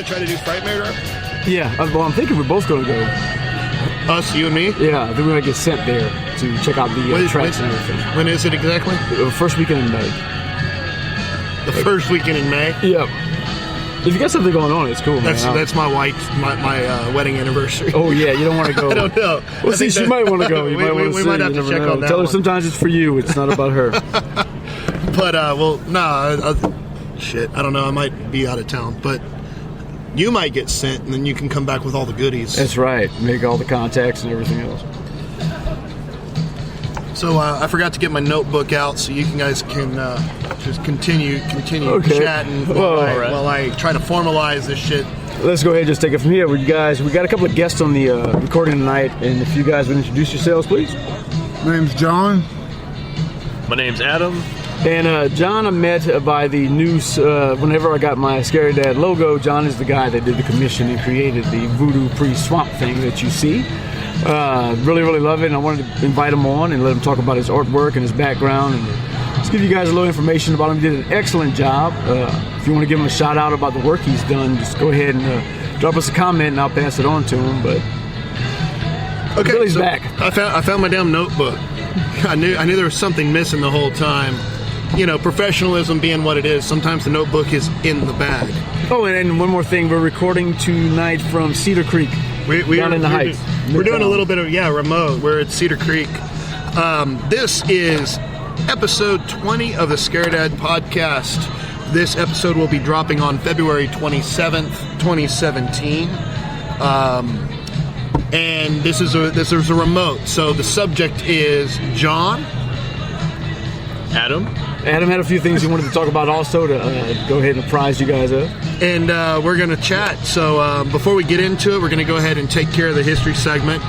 to try to do Fright Murder? Yeah, well, I'm thinking we're both going to go. Us, you and me? Yeah, then we're going to get sent there to check out the tracks and everything. When is it exactly? First weekend in May. The first weekend in May? Yep. If you got something going on, it's cool, man. That's my wife's my wedding anniversary. Oh, yeah, you don't want to go. I don't know. Well, see, she might want to go. You we might have to check on that. Tell her sometimes it's for you. It's not about her. But, shit, I don't know. I might be out of town. But you might get sent, and then you can come back with all the goodies. That's right. Make all the contacts and everything else. So I forgot to get my notebook out, so you guys can just continue chatting while I try to formalize this shit. Let's go ahead and just take it from here. You guys, we got a couple of guests on the recording tonight, and if you guys would introduce yourselves, please. My name's John. My name's Adam. And John, I met by the news. Whenever I got my Scarydad logo, John is the guy that did the commission and created the Voodoo Priest Swamp thing that you see. Really, really love it, and I wanted to invite him on and let him talk about his artwork and his background, and just give you guys a little information about him. He did an excellent job. If you want to give him a shout out about the work he's done, just go ahead and drop us a comment, and I'll pass it on to him. But okay, Billy's so back. I found my damn notebook. I knew there was something missing the whole time. You know, professionalism being what it is, sometimes the notebook is in the bag. Oh, and one more thing, we're recording tonight from Cedar Creek. Down in the Heights. We're doing a little bit of, remote. We're at Cedar Creek. This is episode 20 of the Scarydad Podcast. This episode will be dropping on February 27th, 2017. And this is a remote. So the subject is John. Adam had a few things he wanted to talk about also to go ahead and apprise you guys of. And we're going to chat. So before we get into it, we're going to go ahead and take care of the history segment.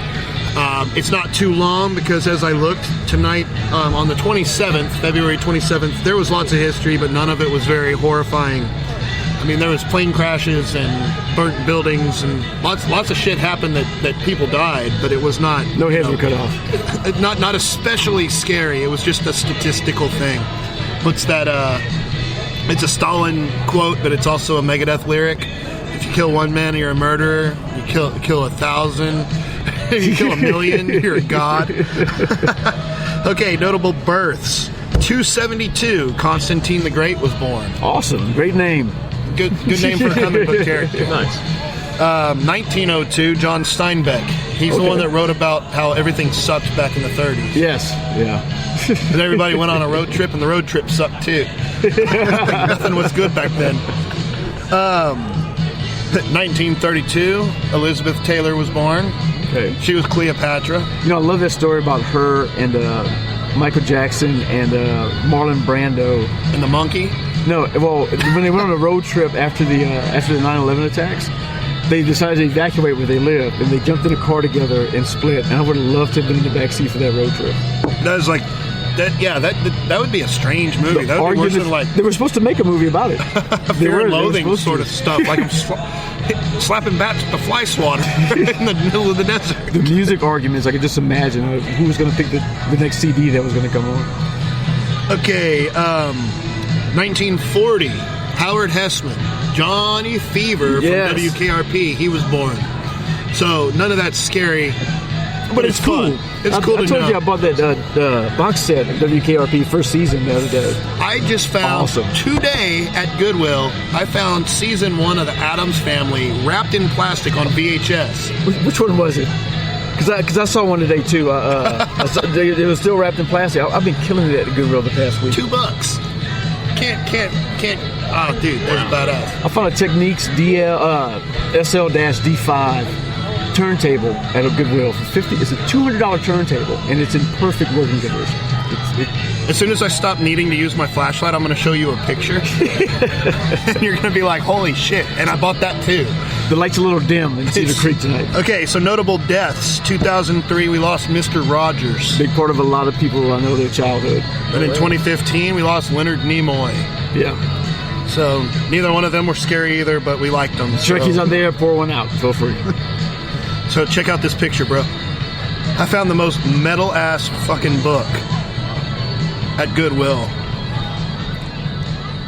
It's not too long because as I looked tonight on the 27th, February 27th, there was lots of history, but none of it was very horrifying. I mean, there was plane crashes and burnt buildings and lots of shit happened that people died, but it was not... No heads were cut off. Not especially scary. It was just a statistical thing. What's that... It's a Stalin quote, but it's also a Megadeth lyric. If you kill one man, you're a murderer. You kill 1,000. If you kill 1,000,000, you're a god. Okay, notable births. 272, Constantine the Great was born. Awesome. Great name. Good name for a comic book character. Nice. 1902, John Steinbeck. He's the one that wrote about how everything sucked back in the 30s. Yes, yeah. And everybody went on a road trip, and the road trip sucked too. Nothing was good back then. 1932, Elizabeth Taylor was born. Okay. She was Cleopatra. You know, I love that story about her and Michael Jackson and Marlon Brando. And the monkey? No, well, when they went on a road trip after the 9/11 attacks, they decided to evacuate where they lived, and they jumped in a car together and split. And I would have loved to have been in the backseat for that road trip. That was like... That would be a strange movie. That would be worse than they were supposed to make a movie about it. Fear and Loathing sort of stuff. Like I'm slapping bats with a fly swatter in the middle of the desert. The music arguments, I could just imagine who was going to pick the next CD that was going to come on. Okay, 1940, Howard Hessman, Johnny Fever from WKRP. He was born. So none of that's scary. But it's cool. It's cool to know. I told you I bought that box set of WKRP first season the other day. I just found today at Goodwill, I found season 1 of the Addams Family wrapped in plastic on VHS. Which one was it? Because I saw one today too. It was still wrapped in plastic. I've been killing it at Goodwill the past week. $2. Can't. Oh, dude, that's badass. I found a Techniques SL-D5 turntable at a Goodwill for $50. It's a $200 turntable, and it's in perfect working condition. As soon as I stop needing to use my flashlight, I'm going to show you a picture, and you're going to be like, "Holy shit!" And I bought that too. The light's a little dim in Cedar Creek tonight. Okay, so notable deaths. 2003, we lost Mr. Rogers. Big part of a lot of people I know their childhood. And in 2015, we lost Leonard Nimoy. Yeah. So neither one of them were scary either, but we liked them. Trekkies out there, pour one out. Feel free. So check out this picture, bro. I found the most metal-ass fucking book at Goodwill.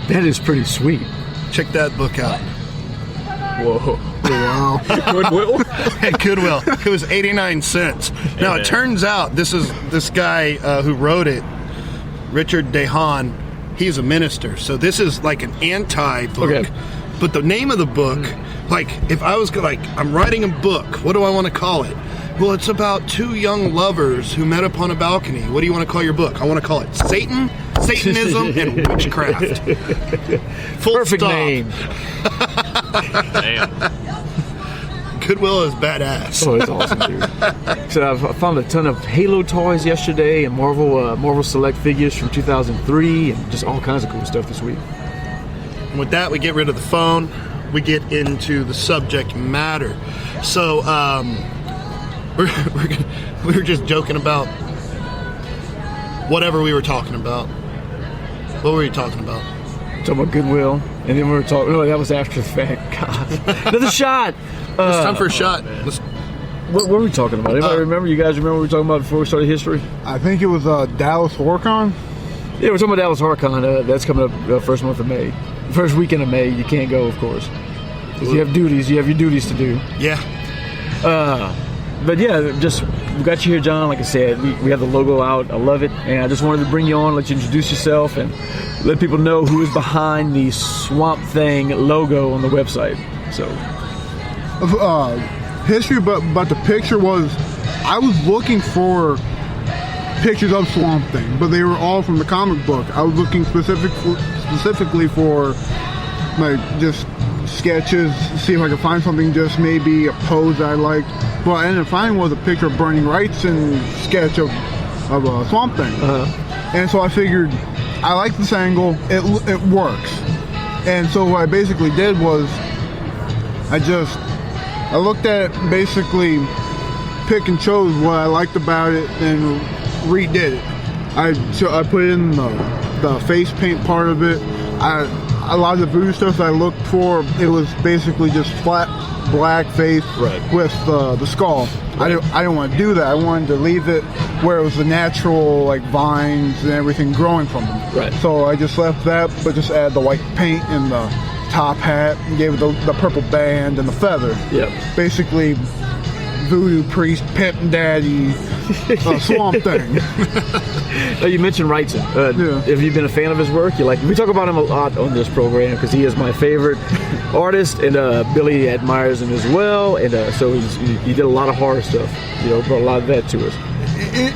That is pretty sweet. Check that book out. Whoa. Wow. Goodwill? At Goodwill. It was 89 cents. Now, it turns out this guy who wrote it, Richard DeHaan, he's a minister. So this is like an anti-book. Okay. But the name of the book, like, if I was like, I'm writing a book, what do I want to call it? Well, it's about two young lovers who met upon a balcony. What do you want to call your book? I want to call it Satan, Satanism, and Witchcraft. Full Perfect stop. name. Damn. Goodwill is badass. Oh, it's awesome, dude. So I found a ton of Halo toys yesterday and Marvel Select figures from 2003 and just all kinds of cool stuff this week. And with that, we get rid of the phone. We get into the subject matter. So, we were just joking about whatever we were talking about. What were you talking about? Talking about Goodwill, and then we were talking. No, that was after the fact. God, another shot. It's time for a shot. What were we talking about? Anybody remember? You guys remember what we were talking about before we started history? I think it was Dallas HorrorCon. Yeah, we're talking about Dallas HorrorCon. That's coming up first month of May. First weekend of May. You can't go, of course. Because you have duties. You have your duties to do. Yeah. But yeah, just we got you here, John. Like I said, we have the logo out. I love it, and I just wanted to bring you on, let you introduce yourself, and let people know who is behind the Swamp Thing logo on the website. So, History, but the picture was, I was looking for pictures of Swamp Thing, but they were all from the comic book. I was looking specifically for like just sketches, see if I could find something, just maybe a pose that I liked. But I ended up finding was a picture of Burning Wrightson sketch of Swamp Thing. And so I figured, I like this angle, it works. And so what I basically did was, I looked at it, basically pick and chose what I liked about it and redid it. I put in the face paint part of it. A lot of the voodoo stuff that I looked for, it was basically just flat black face with the skull. Right. I didn't want to do that. I wanted to leave it where it was the natural like vines and everything growing from them. Right. So I just left that, but just add the white paint and the top hat and gave it the purple band and the feather. Yep. Basically, voodoo priest, pet and daddy, Swamp Thing. You mentioned Wrightson. Yeah. Have you been a fan of his work? We talk about him a lot on this program because he is my favorite artist, and Billy admires him as well. And so he did a lot of horror stuff. Brought a lot of that to us.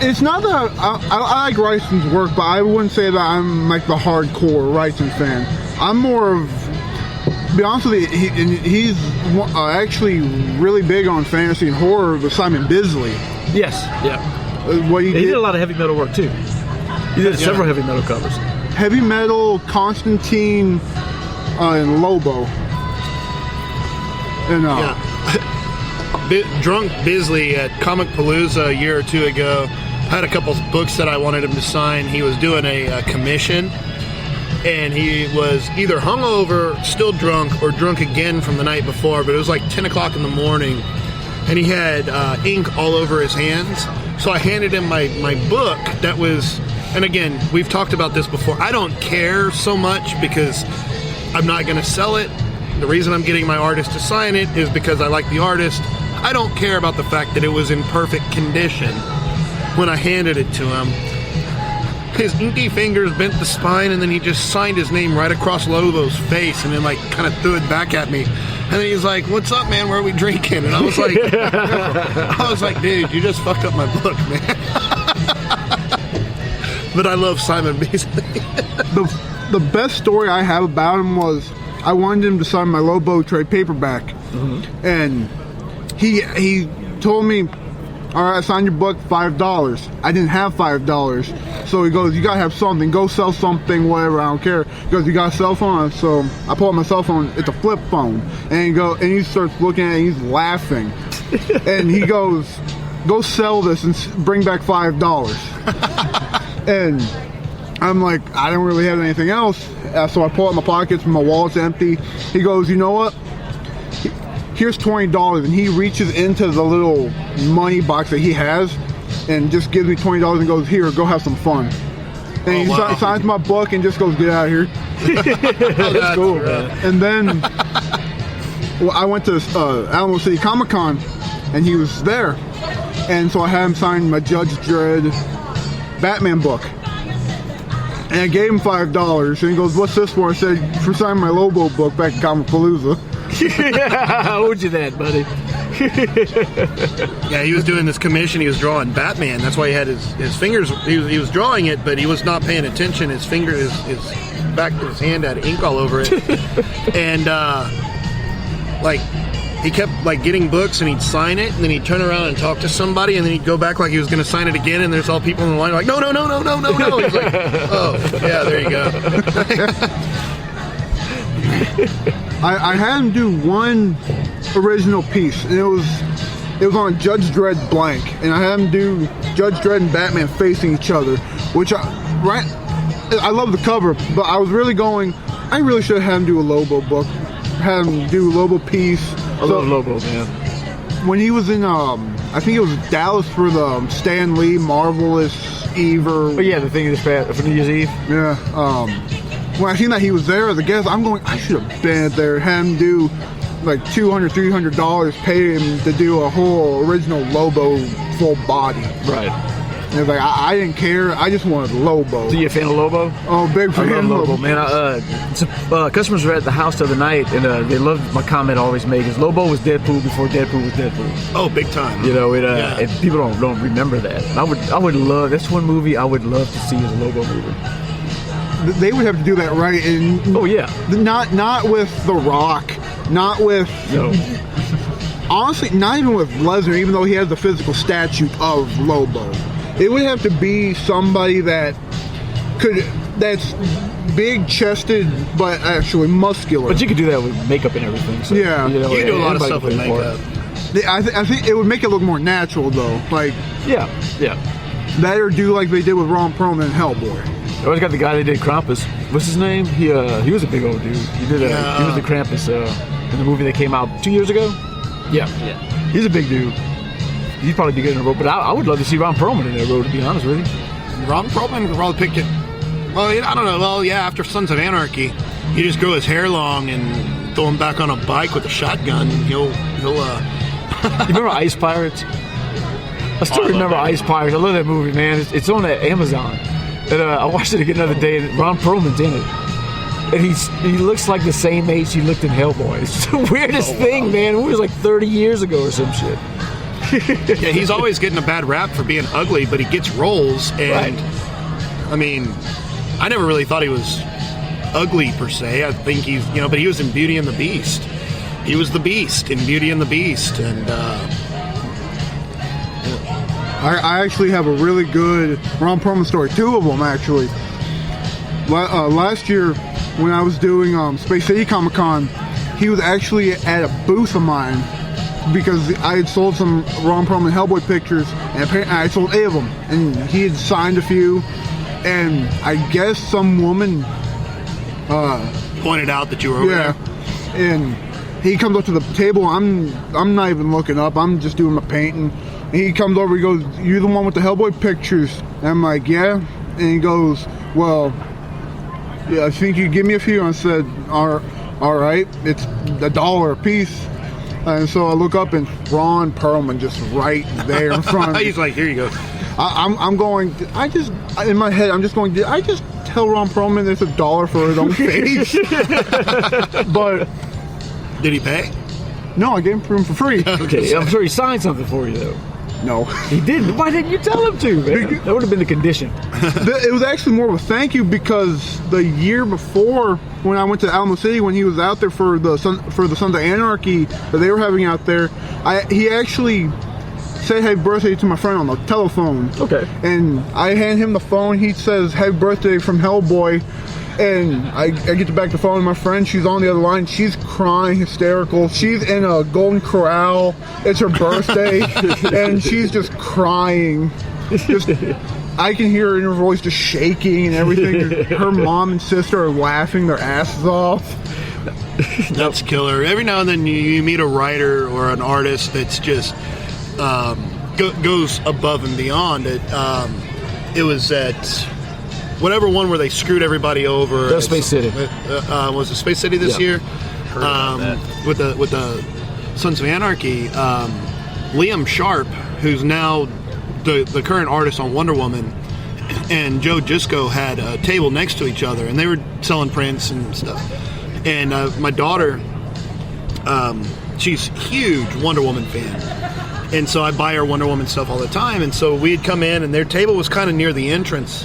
It's not that I like Wrightson's work, but I wouldn't say that I'm like the hardcore Wrightson fan. I'm more of, to be honest with you, he's actually really big on fantasy and horror with Simon Bisley. Yes. Yeah. He did a lot of heavy metal work too. He did several heavy metal covers. Heavy metal, Constantine, and Lobo. And Drunk Bisley at Comic Palooza a year or two ago had a couple books that I wanted him to sign. He was doing a commission, and he was either hungover, still drunk, or drunk again from the night before, but it was like 10 o'clock in the morning, and he had ink all over his hands. So I handed him my book that was, and again, we've talked about this before, I don't care so much because I'm not going to sell it. The reason I'm getting my artist to sign it is because I like the artist. I don't care about the fact that it was in perfect condition when I handed it to him. His inky fingers bent the spine, and then he just signed his name right across Lobo's face, and then like kind of threw it back at me. And then he's like, "What's up, man? Where are we drinking?" And I was like, "Dude, you just fucked up my book, man." But I love Simon Bisley. The best story I have about him was I wanted him to sign my Lobo trade paperback, and he told me, "All right, I signed your book, $5." I didn't have $5, so he goes, "You gotta have something. Go sell something, whatever. I don't care." He goes, "You got a cell phone?" So I pull out my cell phone. It's a flip phone, and he starts looking at it. And he's laughing, and he goes, "Go sell this and bring back $5." And I'm like, I don't really have anything else, so I pull out my pockets. My wallet's empty. He goes, "You know what? Here's $20, and he reaches into the little money box that he has and just gives me $20 and goes, "Here, go have some fun." And he signs my book and just goes, "Get out of here." That's cool, man. And then I went to Alamo City Comic Con, and he was there, and so I had him sign my Judge Dredd Batman book. And I gave him $5, and he goes, "What's this for?" I said, "For signing my Lobo book back in Comicpalooza." I owed you that, buddy. Yeah, he was doing this commission. He was drawing Batman. That's why he had his fingers. He was drawing it, but he was not paying attention. His finger, his back of his hand had ink all over it, and like he kept like getting books, and he'd sign it, and then he'd turn around and talk to somebody, and then he'd go back like he was going to sign it again, and there's all people in the line like, no. He's like, oh yeah, there you go. I had him do one original piece, and it was on Judge Dredd blank, and I had him do Judge Dredd and Batman facing each other, which I love the cover, but I was really going, I really should have had him do a Lobo book, had him do a Lobo piece. I love Lobo, man. When he was in, I think it was Dallas for the Stan Lee Marvelous Eve or... Oh yeah, the thing is for New Year's Eve. Yeah, when I seen that he was there as a guest, I'm going, I should have been there, had him do like $200, $300, pay him to do a whole original Lobo full body. Right. And it was like, I didn't care, I just wanted Lobo. So you a fan of Lobo? Oh, big fan of of Lobo, man. Customers were at the house the other night, and they loved my comment I always make is Lobo was Deadpool before Deadpool was Deadpool. Oh, big time. You know, and people don't remember that. And I would love, that's one movie I would love to see as a Lobo movie. They would have to do that right, and oh yeah, not with The Rock, not with honestly, not even with Lesnar, even though he has the physical statue of Lobo. It would have to be somebody that's big chested but actually muscular. But you could do that with makeup and everything. So, yeah, you can do a lot of stuff with makeup. I think it would make it look more natural though. Like yeah, that or do like they did with Ron Perlman and Hellboy. I always got the guy that did Krampus. What's his name? He was a big old dude. He was the Krampus in the movie that came out 2 years ago. Yeah. He's a big dude. He'd probably be good in a role, but I would love to see Ron Perlman in that role, to be honest with you. Ron Perlman could probably pick it. Well, I don't know. Well, yeah, after Sons of Anarchy, you just grow his hair long and throw him back on a bike with a shotgun. He'll You remember Ice Pirates? I still remember Ice Pirates. I love that movie, man. It's on Amazon. And I watched it again the other day, and Ron Perlman's in it. And he looks like the same age he looked in Hellboy. It's the weirdest thing, man. It was like 30 years ago or some shit. Yeah, he's always getting a bad rap for being ugly, but he gets roles. And, I mean, I never really thought he was ugly per se. I think he's, but he was in Beauty and the Beast. He was the Beast in Beauty and the Beast. And, I actually have a really good Ron Perlman story. Two of them, actually. Last year, when I was doing Space City Comic Con, he was actually at a booth of mine because I had sold some Ron Perlman Hellboy pictures, and apparently I sold 8 of them, and he had signed a few, and I guess some woman pointed out that you were over there. And he comes up to the table. I'm not even looking up. I'm just doing my painting. And he comes over, he goes, "You're the one with the Hellboy pictures?" And I'm like, "Yeah." And he goes, "Well, yeah, I think you give me a few." And I said, all right, it's $1 a piece. And so I look up and Ron Perlman just right there in front of me. He's like, "Here you go." I'm going, in my head, I'm just going, did I just tell Ron Perlman there's $1 for his own face? But did he pay? No, I gave him for free. Okay, I'm sure he signed something for you, though. No. He didn't. Why didn't you tell him to, man? That would have been the condition. It was actually more of a thank you because the year before, when I went to Alamo City, when he was out there for the Sons of Anarchy that they were having out there, he actually said happy birthday to my friend on the telephone. Okay. And I hand him the phone. He says happy birthday from Hellboy. And I get to back the phone to my friend. She's on the other line. She's crying, hysterical. She's in a Golden Corral. It's her birthday. And she's just crying. I can hear her in her voice just shaking and everything. Her mom and sister are laughing their asses off. That's killer. Every now and then you meet a writer or an artist that's just goes above and beyond it. It was at whatever one where they screwed everybody over. That's Space City. Was it Space City this year? Heard about that. with the Sons of Anarchy. Liam Sharp, who's now the current artist on Wonder Woman, and Joe Gisko had a table next to each other, and they were selling prints and stuff. And my daughter, she's a huge Wonder Woman fan, and so I buy her Wonder Woman stuff all the time. And so we'd come in, and their table was kind of near the entrance,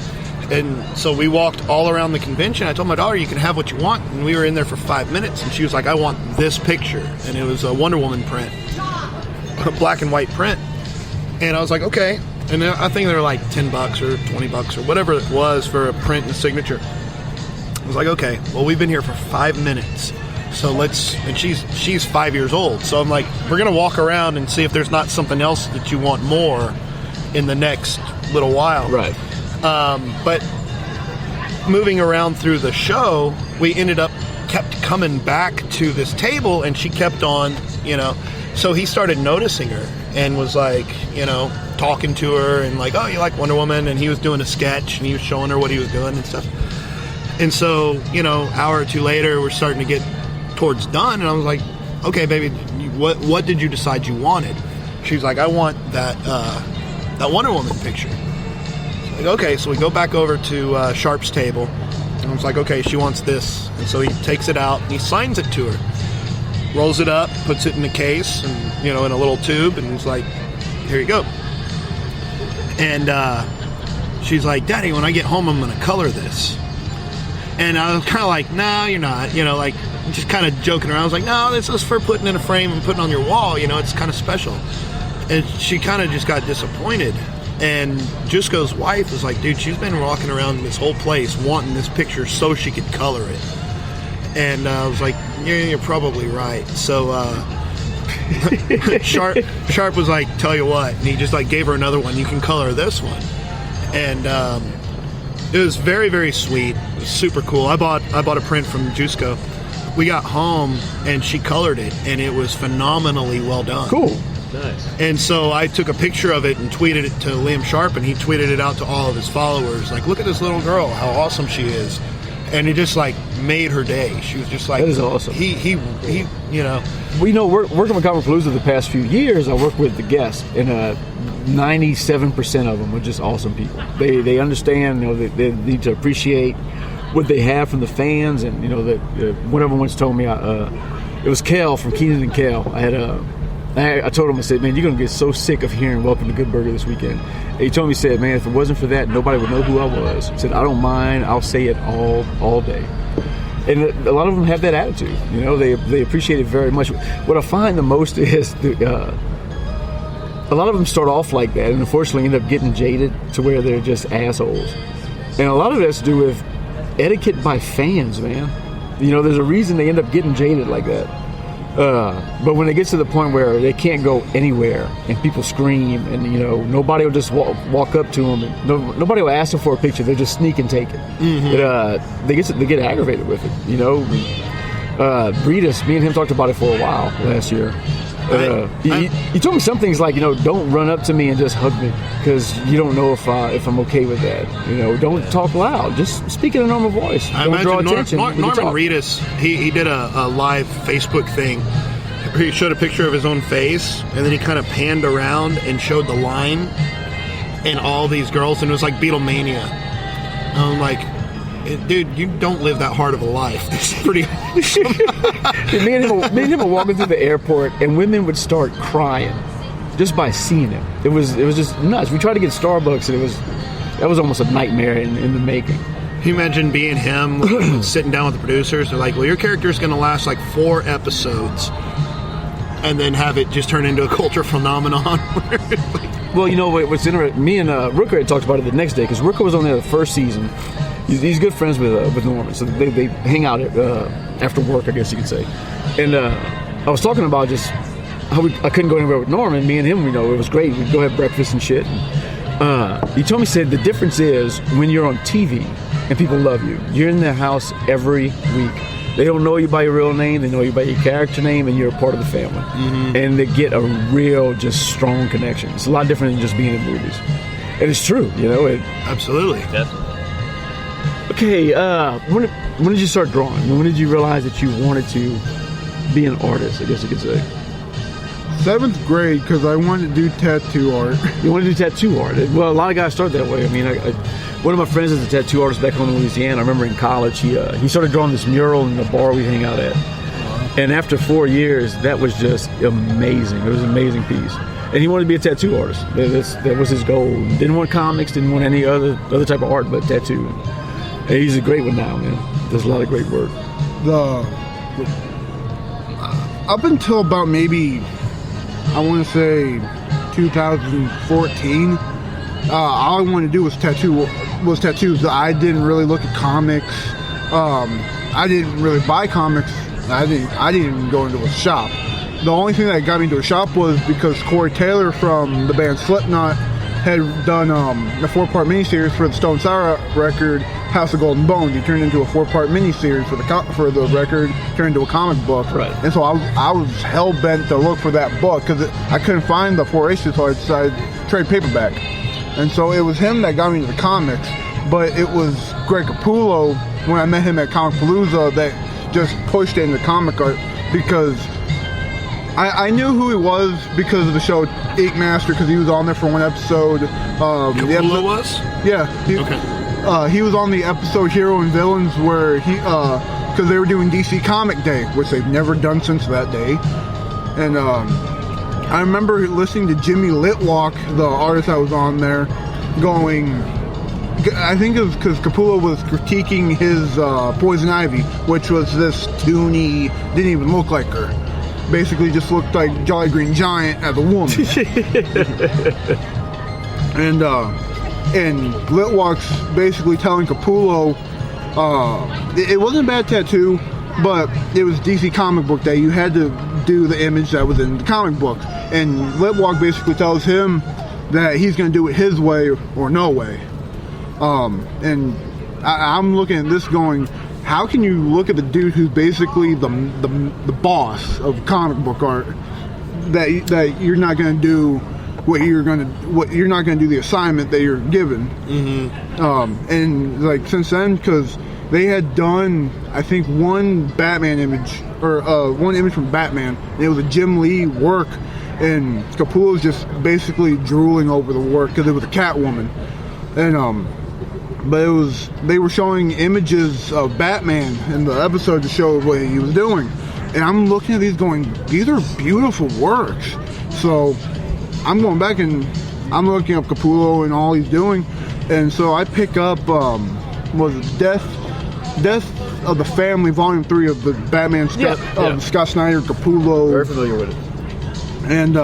and so we walked all around the convention. I told my daughter, you can have what you want, and we were in there for 5 minutes, and she was like, I want this picture, and it was a Wonder Woman print, a black and white print. And I was like, okay. And I think they were like $10 or $20 or whatever it was for a print and a signature. I was like, okay, well, we've been here for 5 minutes, so let's. And she's 5 years old, so I'm like, we're gonna walk around and see if there's not something else that you want more in the next little while. Right. But moving around through the show, we kept coming back to this table, and she kept on, So he started noticing her and was like, talking to her and like, oh, you like Wonder Woman? And he was doing a sketch and he was showing her what he was doing and stuff. And so, hour or two later, we're starting to get towards done. And I was like, okay, baby, what did you decide you wanted? She was like, I want that Wonder Woman picture. Like, okay, so we go back over to Sharp's table. And I was like, okay, she wants this. And so he takes it out and he signs it to her. Rolls it up, puts it in a case and, in a little tube. And he's like, here you go. And she's like, Daddy, when I get home, I'm going to color this. And I was kind of like, no, you're not. Just kind of joking around. I was like, no, this is for putting in a frame and putting on your wall. It's kind of special. And she kind of just got disappointed. And Gisko's wife was like, dude, she's been walking around this whole place wanting this picture so she could color it. And I was like, you're probably right. So Sharp was like, tell you what. And he just like gave her another one. You can color this one. And it was very, very sweet. It was super cool. I bought a print from Gisko. We got home and she colored it, and it was phenomenally well done. Cool. Nice. And so I took a picture of it and tweeted it to Liam Sharp, and he tweeted it out to all of his followers. Like, look at this little girl, how awesome she is. And it just like made her day. She was just like, that is awesome. He working with Comic Palooza the past few years, I work with the guests, and 97% of them are just awesome people. They understand, they need to appreciate what they have from the fans, and one of them once told me, it was Kel from Keenan and Kel. I told him, I said, man, you're gonna get so sick of hearing "Welcome to Good Burger" this weekend. And he told me, he said, man, if it wasn't for that, nobody would know who I was. He said, I don't mind, I'll say it all day. And a lot of them have that attitude. They appreciate it very much. What I find the most is a lot of them start off like that, and unfortunately end up getting jaded to where they're just assholes. And a lot of it has to do with etiquette by fans, man. There's a reason they end up getting jaded like that. But when it gets to the point where they can't go anywhere and people scream and nobody will just walk up to them, and nobody will ask them for a picture, they'll just sneak and take it. Mm-hmm. They get aggravated with it. Breedis, me and him talked about it for a while last year. He told me some things like, don't run up to me and just hug me, because you don't know if I'm okay with that. Don't talk loud. Just speak in a normal voice. Don't draw attention. Norman Reedus, he did a live Facebook thing where he showed a picture of his own face, and then he kind of panned around and showed the line and all these girls, and it was like Beatlemania. I'm like, dude, you don't live that hard of a life. This is pretty awesome. me and him were walking through the airport, and women would start crying just by seeing him. It was just nuts. We tried to get Starbucks, and that was almost a nightmare in the making. Can you imagine being him, sitting down with the producers? They're like, well, your character's going to last like 4 episodes, and then have it just turn into a culture phenomenon. Well, what's interesting, me and Rooker had talked about it the next day, because Rooker was on there the first season. He's good friends with Norman, so they hang out after work, I guess you could say. And I was talking about just how I couldn't go anywhere with Norman. Me and him, it was great. We'd go have breakfast and shit. He told me, said the difference is when you're on TV and people love you, you're in their house every week. They don't know you by your real name. They know you by your character name, and you're a part of the family. Mm-hmm. And they get a real, just strong connection. It's a lot different than just being in movies. And it's true, Absolutely. Definitely. Okay, when did you start drawing? When did you realize that you wanted to be an artist, I guess you could say? 7th grade, because I wanted to do tattoo art. You want to do tattoo art? Well, a lot of guys start that way. I mean, one of my friends is a tattoo artist back home in Louisiana. I remember in college, he started drawing this mural in the bar we hang out at. And after 4 years, that was just amazing. It was an amazing piece. And he wanted to be a tattoo artist. That was his goal. Didn't want comics, didn't want any other type of art but tattoo. And he's a great one now, man. Does a lot of great work. Up until about maybe, I want to say 2014, all I wanted to do was tattoos. I didn't really look at comics. I didn't really buy comics. I didn't even go into a shop. The only thing that got me into a shop was because Corey Taylor from the band Slipknot had done a 4-part miniseries for the Stone Sour record, House of Golden Bones. He turned into a 4-part miniseries for the record, turned into a comic book. Right. And so I was hell bent to look for that book because I couldn't find the 4 issues, so I decided to trade paperback. And so it was him that got me into the comics, but it was Greg Capullo when I met him at Comic Palooza that just pushed into comic art, because I knew who he was because of the show Ink Master, because he was on there for one episode. Capullo was? Yeah. Okay. He was on the episode Hero and Villains where because they were doing DC Comic Day, which they've never done since that day. And I remember listening to Jimmy Litwalk, the artist that was on there, going, I think it was because Capullo was critiquing his Poison Ivy, which was this toony, didn't even look like her. Basically just looked like Jolly Green Giant as a woman. And Litwalk's basically telling Capullo, it wasn't a bad tattoo, but it was DC Comic Book Day. You had to do the image that was in the comic book. And Litwalk basically tells him that he's going to do it his way or no way. And I'm looking at this going, how can you look at the dude who's basically the boss of comic book art, that you're not going to do what you're not going to do the assignment that you're given. Mm-hmm. And like since then, because they had done, I think, one Batman image or one image from Batman, and it was a Jim Lee work, and Capullo was just basically drooling over the work because it was a Catwoman, and but they were showing images of Batman in the episode to show what he was doing. And I'm looking at these going, these are beautiful works. So I'm going back and I'm looking up Capullo and all he's doing. And so I pick up, was it Death of the Family, Volume 3 of the Batman Scott Snyder, Capullo. Very familiar with it. And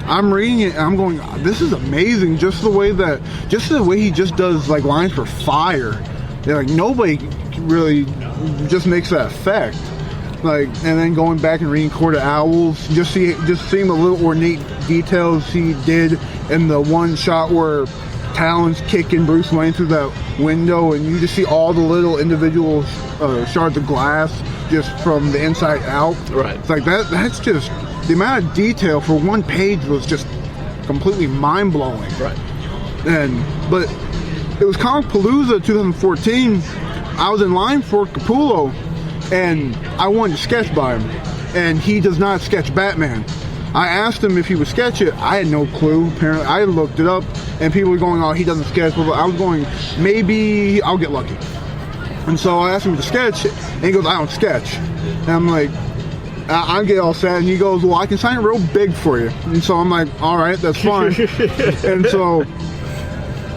I'm reading it and I'm going, this is amazing. Just the way he just does like lines for fire. Like nobody really just makes that effect. Like, and then going back and reading Court of Owls, just seeing the little ornate details he did in the one shot where Talon's kicking Bruce Wayne through that window, and you just see all the little individual shards of glass just from the inside out. Right. It's like that's just, the amount of detail for one page was just completely mind-blowing. Right. But it was Comic Palooza 2014. I was in line for Capullo, and I wanted to sketch by him, and he does not sketch Batman. I asked him if he would sketch it. I had no clue. Apparently, I looked it up, and people were going, "Oh, he doesn't sketch." But I was going, maybe I'll get lucky. And so I asked him to sketch, and he goes, "I don't sketch." And I'm like, I get all sad, and he goes, "Well, I can sign it real big for you." And so I'm like, "All right, that's fine." And so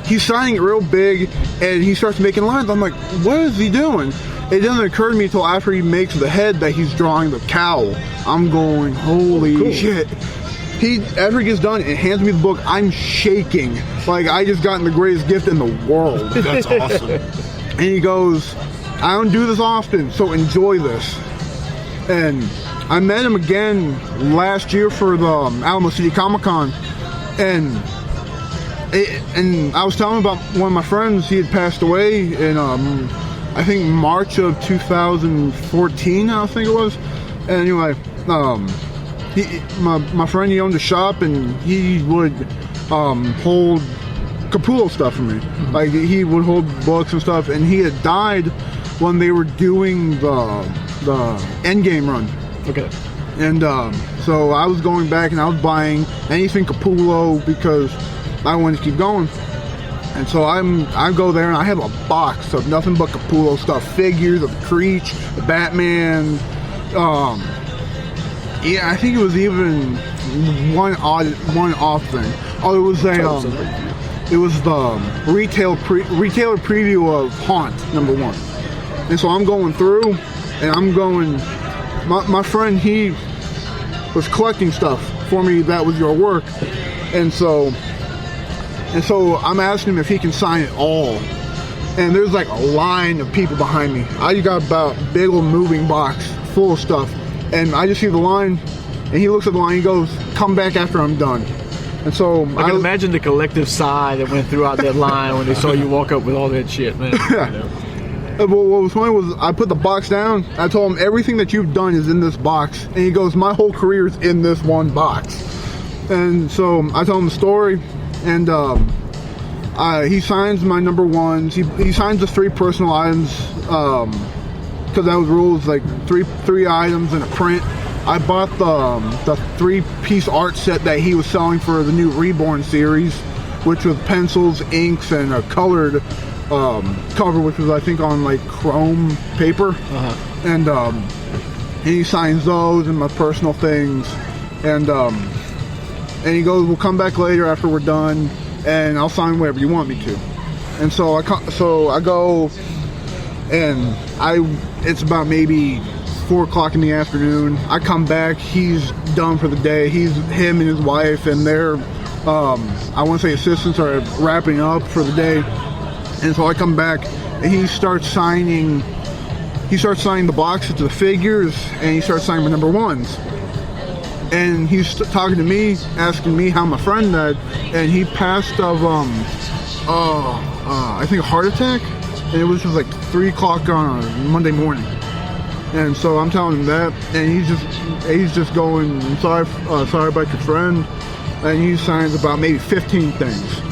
he's signing it real big, and he starts making lines. I'm like, what is he doing? It doesn't occur to me until after he makes the head that he's drawing the cowl. I'm going, holy shit. After he gets done and hands me the book, I'm shaking. Like I just gotten the greatest gift in the world. That's awesome. And he goes, "I don't do this often, so enjoy this." And I met him again last year for the Alamo City Comic Con, and I was telling him about one of my friends. He had passed away in I think March of 2014, I think it was. And anyway, my friend, he owned a shop, and he would hold Capullo stuff for me. Like he would hold books and stuff, and he had died when they were doing the Endgame run. Okay. And so I was going back and I was buying anything Capullo because I wanted to keep going. And so I go there and I have a box of nothing but Capullo stuff, figures of the Creech, the Batman. I think it was even one off thing. Oh, it was it was the retailer preview of Haunt #1. And so I'm going through and I'm going. My friend, he was collecting stuff for me that was your work, and so I'm asking him if he can sign it all. And there's like a line of people behind me. I got about a big old moving box full of stuff, and I just see the line, and he looks at the line, he goes, "Come back after I'm done." And so I can imagine the collective sigh that went throughout that line when they saw you walk up with all that shit, man. What was funny was I put the box down. I told him everything that you've done is in this box, and he goes, "My whole career is in this one box." And so I told him the story, and he signs my #1s. He signs the 3 personal items because that was rules, like three items and a print. I bought the 3-piece art set that he was selling for the new Reborn series, which was pencils, inks, and a colored cover, which was I think on like chrome paper. And he signs those and my personal things, and he goes, "We'll come back later after we're done, and I'll sign whatever you want me to." And so I go, and it's about maybe 4 o'clock in the afternoon. I come back, he's done for the day. Him and his wife and their I want to say assistants are wrapping up for the day. And so I come back, and he starts signing the boxes to the figures, and he starts signing my #1s. And he's talking to me, asking me how my friend died, and he passed of I think a heart attack, and it was just like 3 o'clock on a Monday morning. And so I'm telling him that, and he's just going, sorry about your friend. And he signs about maybe 15 things.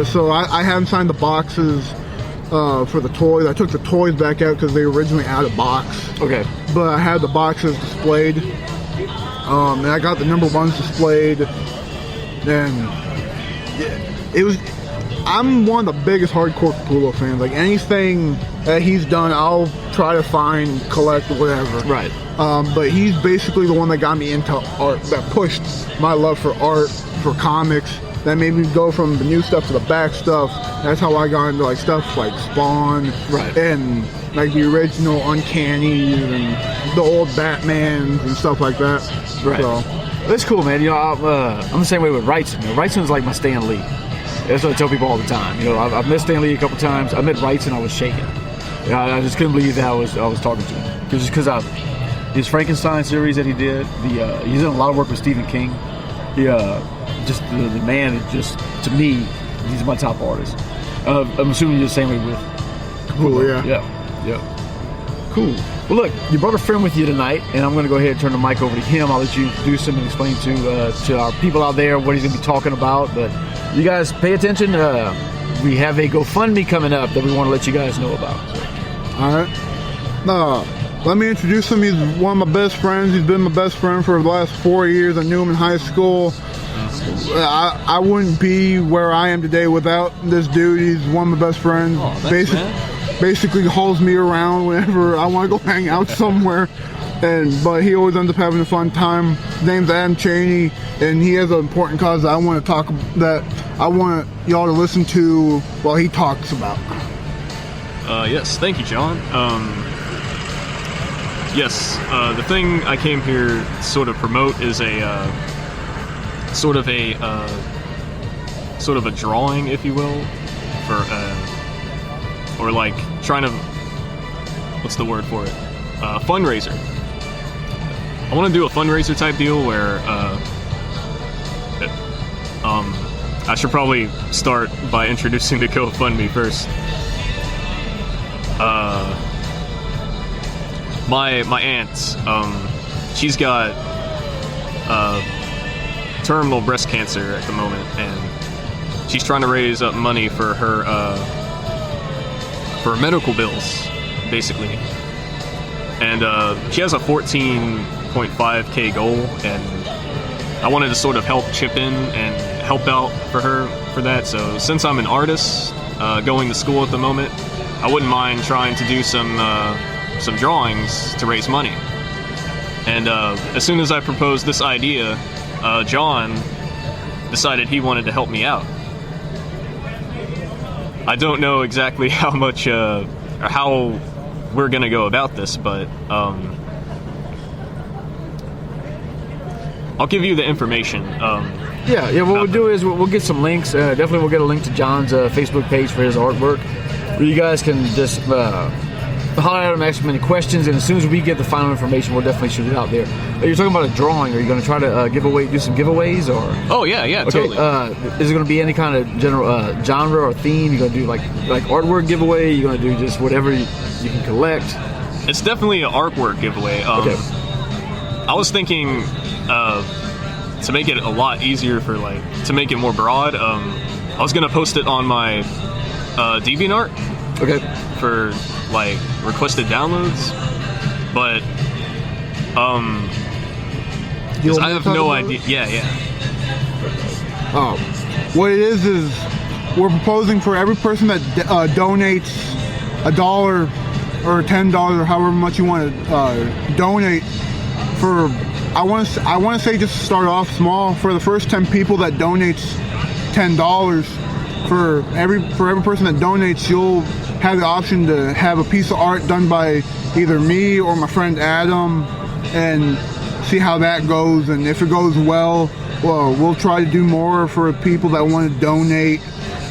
So I haven't signed the boxes for the toys. I took the toys back out because they were originally out of box. Okay. But I had the boxes displayed. And I got the #1s displayed. And it was... I'm one of the biggest hardcore Capullo fans. Like, anything that he's done, I'll try to find, collect, whatever. Right. But he's basically the one that got me into art, that pushed my love for art, for comics, that made me go from the new stuff to the back stuff. That's how I got into like stuff like Spawn, right, and like the original Uncanny and the old Batmans and stuff like that. Right. So, that's cool, man. You know, I'm the same way with Wrightson. You know, Wrightson's like my Stan Lee. That's what I tell people all the time. You know, I've met Stan Lee a couple times. I met Wrightson, I was shaking. You know, I just couldn't believe that I was talking to him. Just because his Frankenstein series that he did, he's done a lot of work with Stephen King. Just the man is just, to me, he's my top artist. I'm assuming you're the same way with Cool, yeah. Yeah. Cool. Well, look, you brought a friend with you tonight, and I'm going to go ahead and turn the mic over to him. I'll let you introduce him and explain to our people out there what he's going to be talking about. But you guys pay attention. We have a GoFundMe coming up that we want to let you guys know about. All right. Let me introduce him. He's one of my best friends. He's been my best friend for the last 4 years. I knew him in high school. I wouldn't be where I am today without this dude. He's one of my best friends. Oh, thanks, man. Basically hauls me around whenever I want to go hang out somewhere. But he always ends up having a fun time. His name's Cheaney, and he has an important cause that I want y'all to listen to while he talks about. Yes, thank you, John. Yes, the thing I came here to sort of promote is a sort of a drawing, if you will, for or like trying to, what's the word for it? Fundraiser. I want to do a fundraiser type deal where I should probably start by introducing the GoFundMe first. My aunt, she's got terminal breast cancer at the moment, and she's trying to raise up money for her medical bills, basically. And she has a 14 1.5K goal, and I wanted to sort of help chip in and help out for her for that. So since I'm an artist going to school at the moment, I wouldn't mind trying to do some drawings to raise money. And as soon as I proposed this idea, John decided he wanted to help me out. I don't know exactly how much or how we're gonna go about this, but I'll give you the information. Yeah. What we'll do is we'll get some links. Definitely, we'll get a link to John's Facebook page for his artwork, where you guys can just holler at him, ask him any questions, and as soon as we get the final information, we'll definitely shoot it out there. You're talking about a drawing. Are you going to try to do some giveaways, or? Oh yeah, okay, totally. Is it going to be any kind of general genre or theme? You're going to do like artwork giveaway? You're going to do just whatever you can collect? It's definitely an artwork giveaway. Okay. I was thinking to make it a lot easier to make it more broad. I was gonna post it on my DeviantArt. Okay. For requested downloads, but 'cause I have no idea. Yeah. What it is we're proposing for every person that donates $1 or $10 or however much you want to donate. I want to say just start off small. For the first 10 people that donates $10, for every person that donates, you'll have the option to have a piece of art done by either me or my friend Adam, and see how that goes. And if it goes well, we'll try to do more for people that want to donate.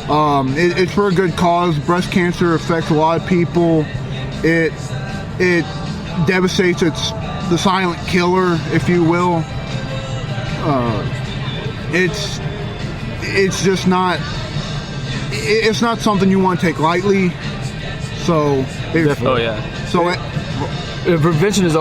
It's for a good cause. Breast cancer affects a lot of people. It devastates. It's the silent killer, if you will. It's just not. It's not something you want to take lightly. So, prevention is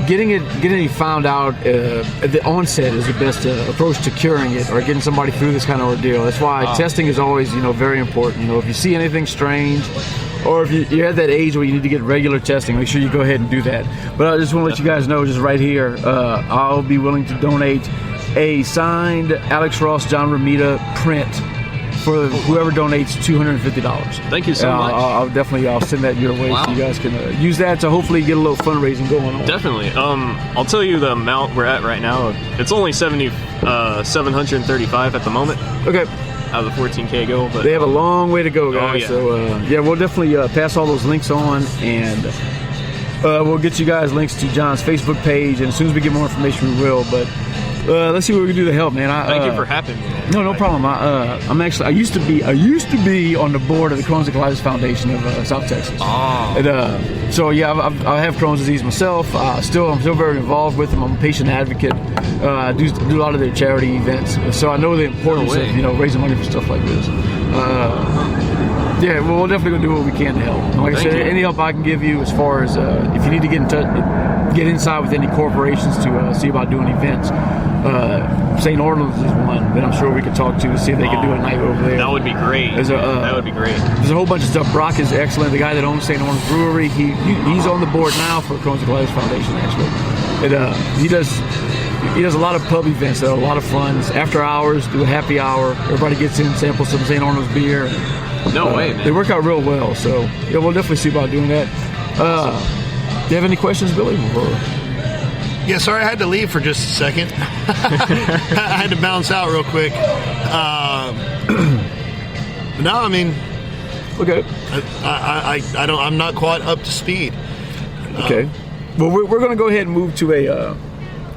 getting it found out at the onset is the best approach to curing it or getting somebody through this kind of ordeal. That's why testing is always very important. If you see anything strange, or if you're at that age where you need to get regular testing, make sure you go ahead and do that. But I just want to let you guys know, just right here, I'll be willing to donate a signed Alex Ross, John Romita print for whoever donates $250. Thank you so much. I'll send that your way so you guys can use that to hopefully get a little fundraising going on. Definitely. I'll tell you the amount we're at right now. It's only $735 at the moment. Okay. Out of the 14K goal, but they have a long way to go, guys. Oh, yeah. So we'll definitely pass all those links on, and we'll get you guys links to John's Facebook page, and as soon as we get more information, we will. But let's see what we can do to help, man. Thank you for having me, man. No problem. I used to be on the board of the Crohn's and Colitis Foundation of South Texas. Oh. And, I have Crohn's disease myself. I'm still very involved with them. I'm a patient advocate. I do a lot of their charity events, so I know the importance of raising money for stuff like this. We're definitely gonna do what we can to help. Like I said, any help I can give you, as far as if you need to get inside with any corporations to see about doing events. St. Arnold's is one that I'm sure we could talk to see if they could do a night over there. That would be great. That would be great. There's a whole bunch of stuff. Brock is excellent. The guy that owns St. Arnold's Brewery, he's on the board now for Crohn's and Colitis Foundation, actually. And he does a lot of pub events that are a lot of fun. After hours, do a happy hour. Everybody gets in, samples some St. Arnold's beer. No way, man. They work out real well. So we'll definitely see about doing that. Awesome. Do you have any questions, Billy? Yeah, sorry, I had to leave for just a second. I had to bounce out real quick. No, I mean, okay. I'm not quite up to speed. Okay. Well, we're going to go ahead and move to a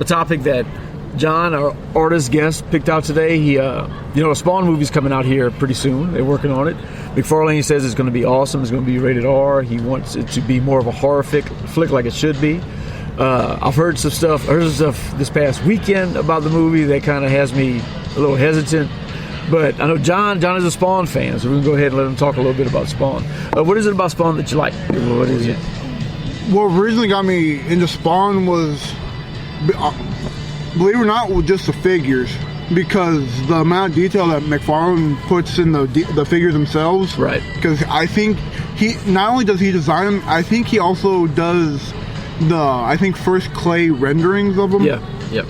topic that John, our artist guest, picked out today. He, a Spawn movie's coming out here pretty soon. They're working on it. McFarlane says it's going to be awesome. It's going to be rated R. He wants it to be more of a horror flick like it should be. I've heard some stuff this past weekend about the movie that kind of has me a little hesitant. But I know John is a Spawn fan, so we can go ahead and let him talk a little bit about Spawn. What is it about Spawn that you like? What is it? What originally got me into Spawn was, believe it or not, was just the figures. Because the amount of detail that McFarlane puts in the figures themselves. Right. Because I think he not only does he design them, I think he also does I think first clay renderings of them. Yeah. Yep.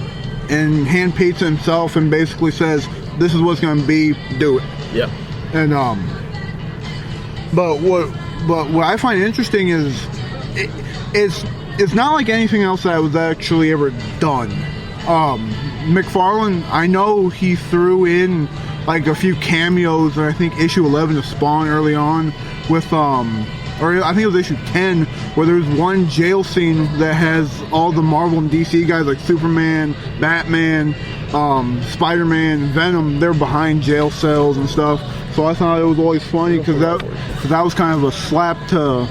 And hand paints it himself and basically says, "This is what's going to be. Do it." Yep. And but what I find interesting is it's not like anything else that was actually ever done. McFarlane, I know he threw in like a few cameos, and I think issue 11 of Spawn early on with or I think it was issue 10, where there's one jail scene that has all the Marvel and DC guys like Superman, Batman, Spider-Man, Venom. They're behind jail cells and stuff. So I thought it was always funny because that was kind of a slap to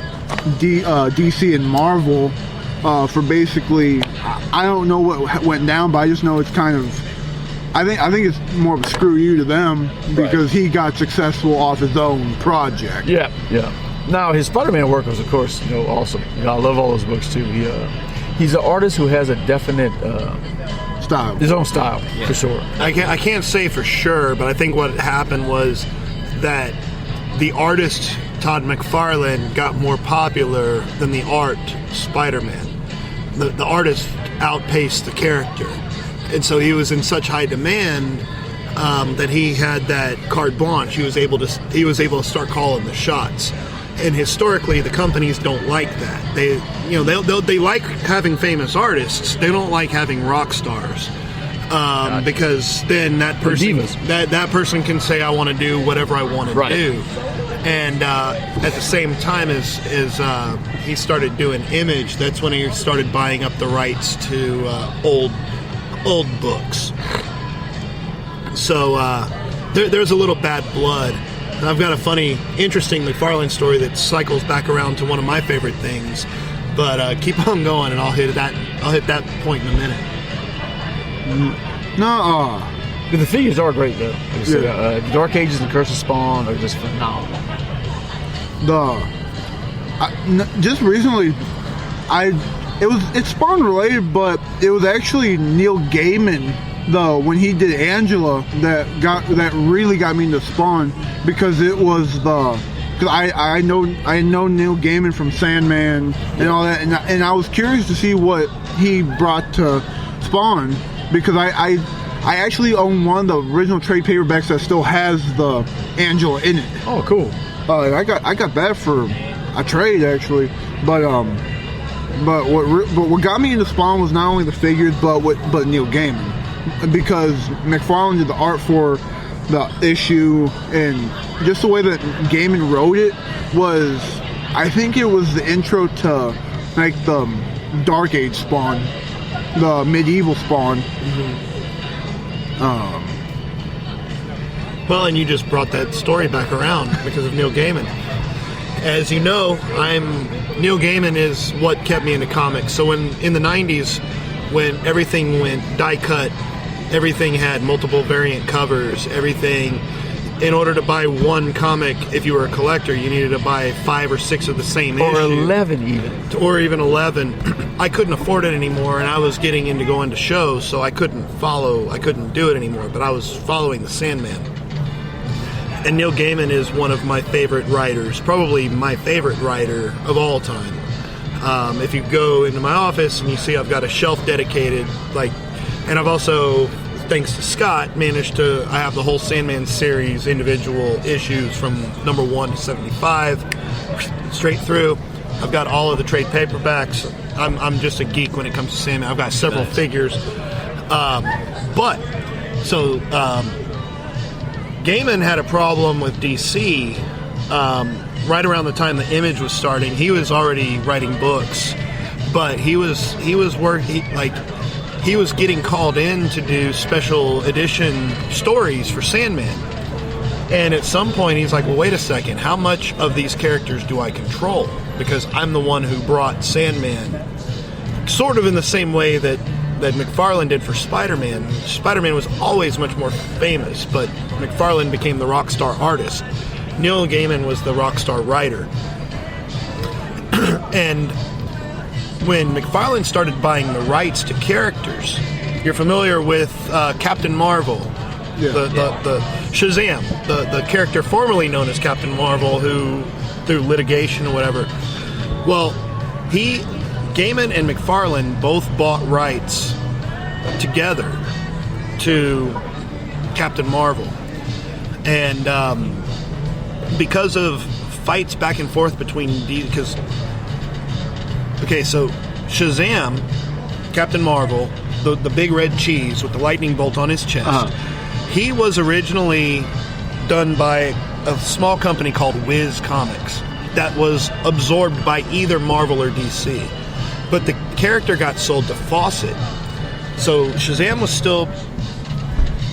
DC and Marvel for basically, I don't know what went down, but I just know it's kind of, I think it's more of a screw you to them because he got successful off his own project. Yeah, yeah. Now his Spider-Man work was, of course, awesome. I love all those books too. He's an artist who has a definite Style. his own style, for sure. I can't say for sure, but I think what happened was that the artist Todd McFarlane got more popular than the art Spider-Man. The artist outpaced the character, and so he was in such high demand that he had that carte blanche. He was able to start calling the shots. And historically, the companies don't like that. They like having famous artists. They don't like having rock stars, because then that person can say, "I want to do whatever I want to do." And at the same time as he started doing Image, that's when he started buying up the rights to old books. So there's a little bad blood. I've got a funny, interesting McFarlane story that cycles back around to one of my favorite things. But keep on going, and I'll hit that point in a minute. But the figures are great, though. The Dark Ages and Curse of Spawn are just phenomenal. Just recently, it's Spawn related, but it was actually Neil Gaiman, though, when he did Angela, that really got me into Spawn, because it was because I know Neil Gaiman from Sandman and all that, and I was curious to see what he brought to Spawn, because I actually own one of the original trade paperbacks that still has the Angela in it. Oh, cool. I got that for a trade, actually, but what got me into Spawn was not only the figures, but Neil Gaiman. Because McFarlane did the art for the issue, and just the way that Gaiman wrote it was, I think it was the intro to like the Dark Age Spawn, the medieval Spawn. Well, and you just brought that story back around because of Neil Gaiman. As you know, Neil Gaiman is what kept me into comics. So in the 90s, when everything went die cut, everything had multiple variant covers, everything, in order to buy one comic, if you were a collector, you needed to buy 5 or 6 of the same issue. Or 11 even. Or even 11. I couldn't afford it anymore, and I was getting into going to shows, so I couldn't do it anymore, but I was following the Sandman. And Neil Gaiman is one of my favorite writers, probably my favorite writer of all time. If you go into my office and you see I've got a shelf dedicated, and I've also, thanks to Scott, I have the whole Sandman series, individual issues from number 1 to 75, straight through. I've got all of the trade paperbacks. I'm just a geek when it comes to Sandman. I've got several figures. Gaiman had a problem with DC right around the time the Image was starting. He was already writing books, but he was getting called in to do special edition stories for Sandman. And at some point he's like, well, wait a second, how much of these characters do I control? Because I'm the one who brought Sandman, sort of in the same way that McFarlane did for Spider-Man. Spider-Man was always much more famous, but McFarlane became the rock star artist. Neil Gaiman was the rock star writer. And when McFarlane started buying the rights to characters, you're familiar with Captain Marvel, the Shazam, the character formerly known as Captain Marvel, who through litigation or whatever. Well, Gaiman and McFarlane both bought rights together to Captain Marvel. And because of fights back and forth between because so Shazam, Captain Marvel, the big red cheese with the lightning bolt on his chest, he was originally done by a small company called Wiz Comics that was absorbed by either Marvel or DC. But the character got sold to Fawcett. So Shazam was still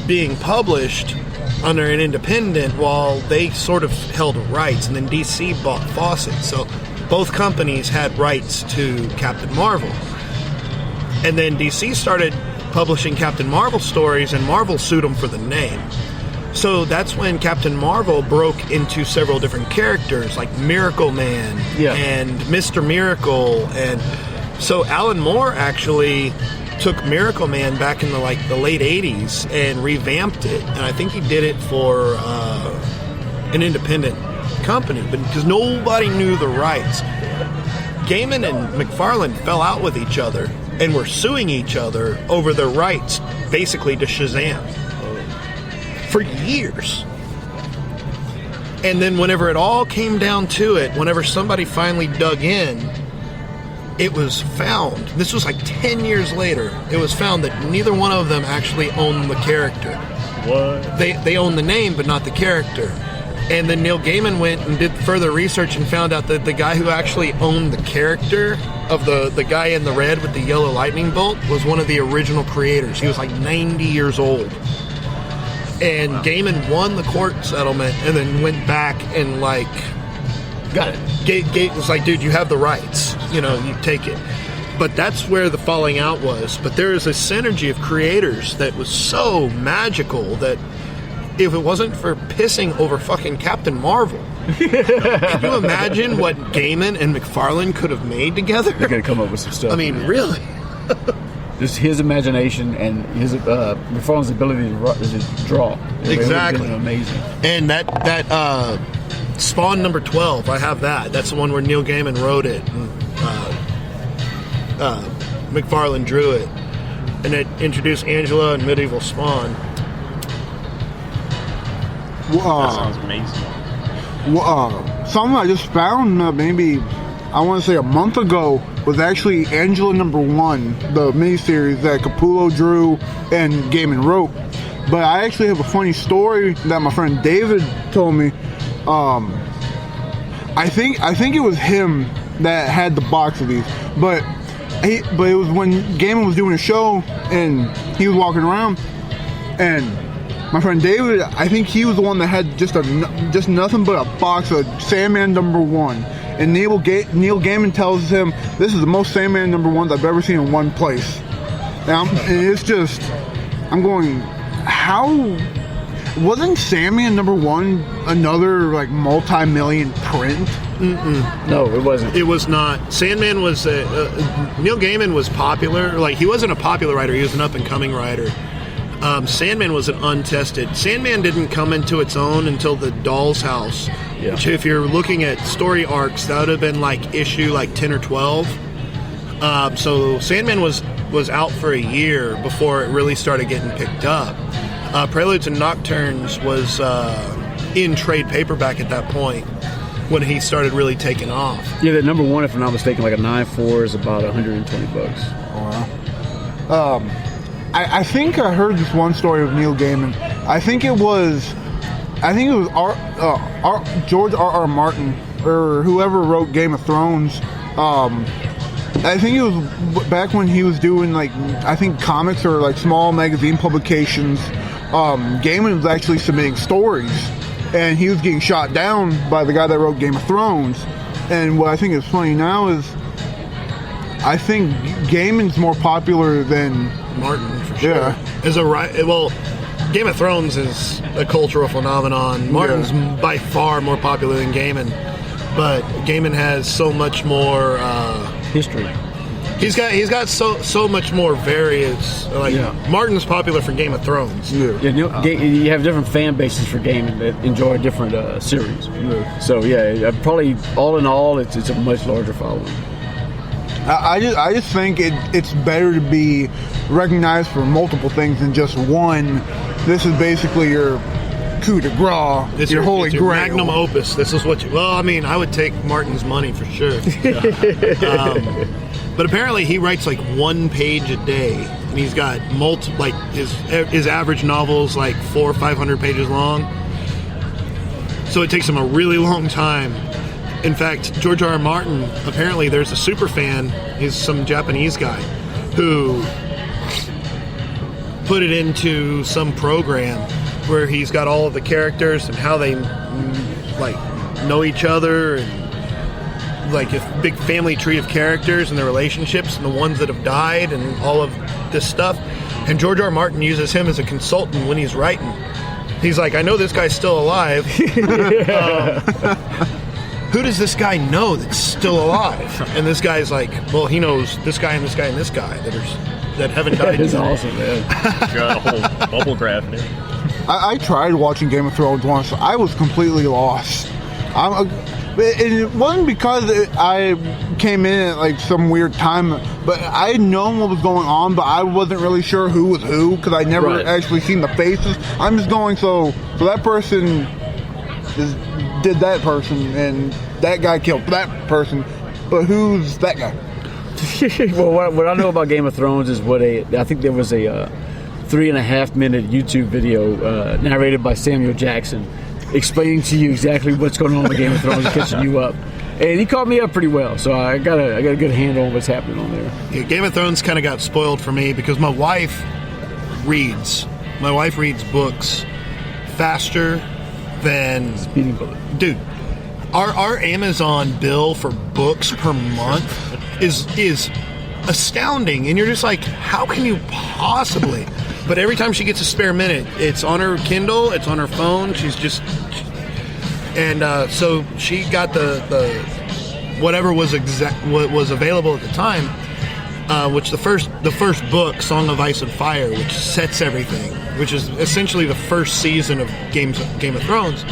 being published under an independent while they sort of held rights, and then DC bought Fawcett. So both companies had rights to Captain Marvel. And then DC started publishing Captain Marvel stories, and Marvel sued them for the name. So that's when Captain Marvel broke into several different characters, like Miracle Man and Mr. Miracle. And so Alan Moore actually took Miracle Man back in the late 80s and revamped it. And I think he did it for an independent company, but because nobody knew the rights. Gaiman and McFarlane fell out with each other and were suing each other over the rights, basically, to Shazam for years. And then whenever it all came down to it, whenever somebody finally dug in, it was found, this was like 10 years later, it was found that neither one of them actually owned the character. What? They owned the name, but not the character. And then Neil Gaiman went and did further research and found out that the guy who actually owned the character of the guy in the red with the yellow lightning bolt was one of the original creators. He was like 90 years old. And Gaiman won the court settlement and then went back and got it. Was like, dude, you have the rights. You take it. But that's where the falling out was. But there is a synergy of creators that was so magical that if it wasn't for pissing over fucking Captain Marvel, can you imagine what Gaiman and McFarlane could have made together? They're going to come up with some stuff. I mean, really? Just his imagination and his McFarlane's ability to draw. Exactly. Amazing. And that Spawn number 12, I have that. That's the one where Neil Gaiman wrote it. And, McFarlane drew it. And it introduced Angela and Medieval Spawn. That sounds amazing. Something I just found maybe, I want to say a month ago, was actually Angela number 1, the miniseries that Capullo drew and Gaiman wrote. But I actually have a funny story that my friend David told me. I think it was him that had the box of these, but it was when Gaiman was doing a show and he was walking around, and my friend David, I think he was the one that had just nothing but a box of Sandman number 1. And Neil Gaiman tells him, this is the most Sandman number 1s I've ever seen in one place. And it's just, I'm going, how wasn't Sandman number 1 another multi-million print? Mm-mm. No, it wasn't. It was not. Sandman was Neil Gaiman was popular. He wasn't a popular writer. He was an up-and-coming writer. Sandman was an untested. Sandman didn't come into its own until the Doll's House. Yeah. Which, if you're looking at story arcs, that would have been issue 10 or 12. So Sandman was out for a year before it really started getting picked up. Preludes and Nocturnes was in trade paperback at that point when he started really taking off. Yeah, that number 1, if I'm not mistaken, a 9.4 is about $120. Wow. I think I heard this one story of Neil Gaiman. I think it was George R.R. Martin or whoever wrote Game of Thrones. I think it was back when he was doing comics or small magazine publications. Gaiman was actually submitting stories, and he was getting shot down by the guy that wrote Game of Thrones. And what I think is funny now is I think Gaiman's more popular than Martin, for sure. Yeah. Game of Thrones is a cultural phenomenon. Martin's by far more popular than Gaiman, but Gaiman has so much more history. He's got so much more various. Martin's popular for Game of Thrones. Yeah. You have different fan bases for Gaiman that enjoy different series. Yeah. So probably all in all, it's a much larger following. I just think it's better to be recognized for multiple things than just one. This is basically your coup de grace, It's your holy it's your grail. magnum opus. This is what you. Well, I mean, I would take Martin's money for sure. But apparently, he writes like 1 page a day, and he's got like his average novel's like 400 or 500 pages long. So it takes him a really long time. In fact, George R.R. Martin, apparently, there's a super fan. He's some Japanese guy who put it into some program where he's got all of the characters and how they like know each other, and like a big family tree of characters and their relationships and the ones that have died and all of this stuff. And George R. Martin uses him as a consultant when he's writing. He's like, I know this guy's still alive. Who does this guy know that's still alive? And this guy's like, well, he knows this guy and this guy and this guy that haven't died. That is awesome, man. Got a whole bubble graph there. I tried watching Game of Thrones once. I was completely lost. It wasn't because I came in at like some weird time, but I had known what was going on, but I wasn't really sure who was who because I'd never actually seen the faces. I'm just going, so that person did that person, and that guy killed that person, but who's that guy? Well, what I know about Game of Thrones is I think there was a 3.5-minute YouTube video narrated by Samuel Jackson explaining to you exactly what's going on with Game of Thrones and catching you up. And he caught me up pretty well, so I got a good handle on what's happening on there. Yeah, Game of Thrones kind of got spoiled for me because my wife reads. My wife reads books faster than... Speeding bullet. Dude, our Amazon bill for books per month is astounding, and you're just like, how can you possibly? But every time she gets a spare minute, it's on her Kindle, it's on her phone. She's just, and so she got the whatever was what was available at the time, which the first book, Song of Ice and Fire, which sets everything, which is essentially the first season of Game of Thrones.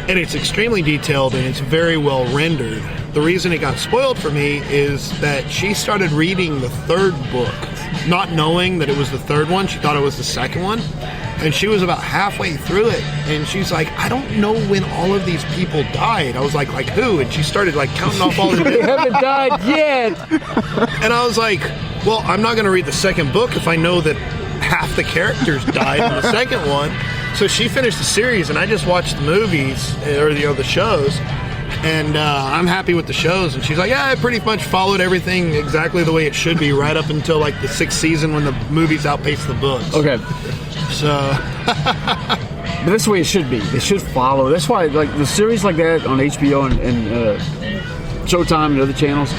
And it's extremely detailed and it's very well rendered. The reason it got spoiled for me is that she started reading the third book, not knowing that it was the third one. She thought it was the second one. And she was about halfway through it. And she's like, I don't know when all of these people died. I was like who? And she started like counting off all the They haven't died yet. And I was like, well, I'm not going to read the second book if I know that half the characters died in the second one. So she finished the series, and I just watched the movies, or the shows, and I'm happy with the shows. And she's like, yeah, I pretty much followed everything exactly the way it should be, right up until like the 6th season when the movies outpaced the books. Okay. So... But that's the way it should be. They should follow. That's why, like, the series like that on HBO and Showtime and other channels,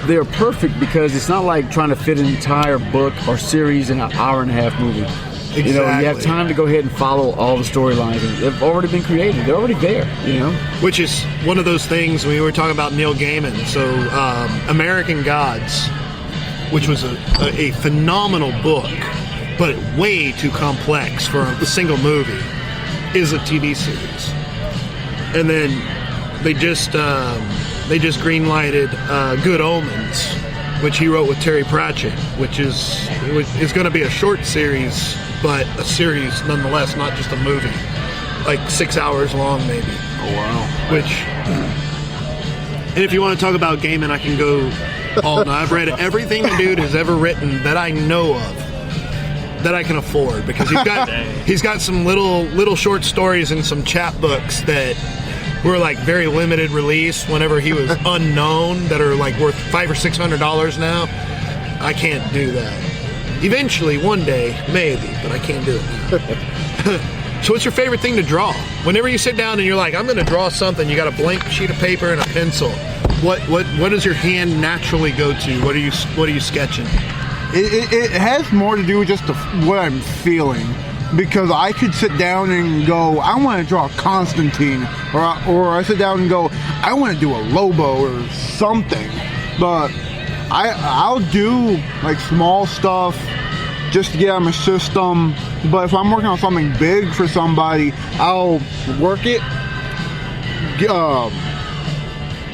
they're perfect because it's not like trying to fit an entire book or series in an hour-and-a-half movie. Exactly. You know, you have time to go ahead and follow all the storylines. They've already been created. They're already there, you know? Which is one of those things, we were talking about Neil Gaiman. So, American Gods, which was a phenomenal book, but way too complex for a single movie, is a TV series. And then they just green-lighted Good Omens, which he wrote with Terry Pratchett, which is going to be a short series, but a series nonetheless, not just a movie, like 6 hours long maybe. Oh wow! And if you want to talk about Gaiman, I can go all night. I've read everything the dude has ever written that I know of, that I can afford, because he's got some little short stories and some chapbooks that were like very limited release whenever he was unknown, that are like worth $500 or $600 now. I can't do that. Eventually, one day, maybe, but I can't do it now. So what's your favorite thing to draw? Whenever you sit down and you're like, I'm going to draw something, you got a blank sheet of paper and a pencil. What does your hand naturally go to? What are you sketching? It has more to do with just what I'm feeling. Because I could sit down and go, I want to draw Constantine, or I sit down and go, I want to do a Lobo or something. But I'll do like small stuff just to get out of my system. But if I'm working on something big for somebody, I'll work it,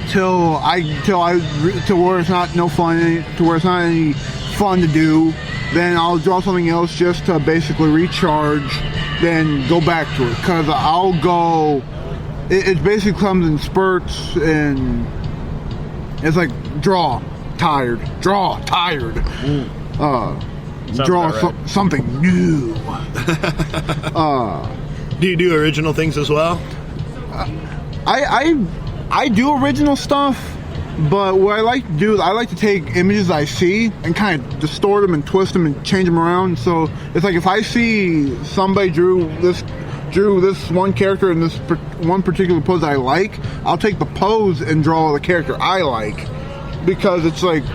till where it's not no fun, to where it's not any fun to do. Then I'll draw something else just to basically recharge, then go back to it. Because I'll go, it basically comes in spurts, and it's like draw, tired, draw, tired. Draw right. something new. Do you do original things as well? I do original stuff. But what I like to do is I like to take images I see and kind of distort them and twist them and change them around. So it's like if I see somebody drew this one character in this one particular pose I like, I'll take the pose and draw the character I like. Because it's like,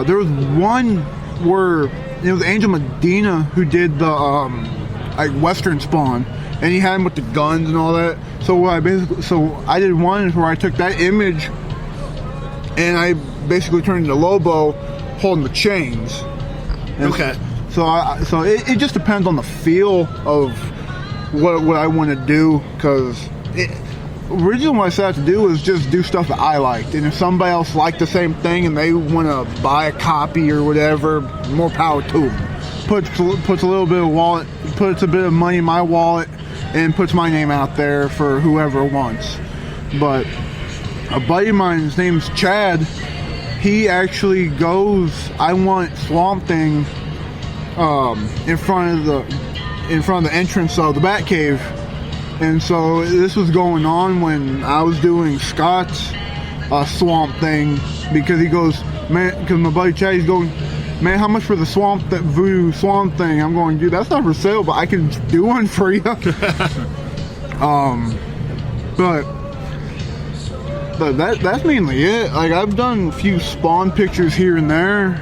there was one where it was Angel Medina who did the like Western Spawn, and he had him with the guns and all that. So I did one where I took that image and I basically turned into Lobo holding the chains. And Okay. So it just depends on the feel of what I want to do, because originally what I set out to do was just do stuff that I liked, and if somebody else liked the same thing and they want to buy a copy or whatever, more power to them. Puts a little bit of puts a bit of money in my wallet, and puts my name out there for whoever wants. But a buddy of mine, his name's Chad, he actually goes, I want Swamp Thing in front of the entrance of the Batcave. And so this was going on when I was doing Scott's Swamp Thing, because he goes, man, because my buddy Chad, he's going, man, how much for the Voodoo Swamp Thing? I'm going, dude, that's not for sale, but I can do one for you. But that's mainly it. Like, I've done a few Spawn pictures here and there,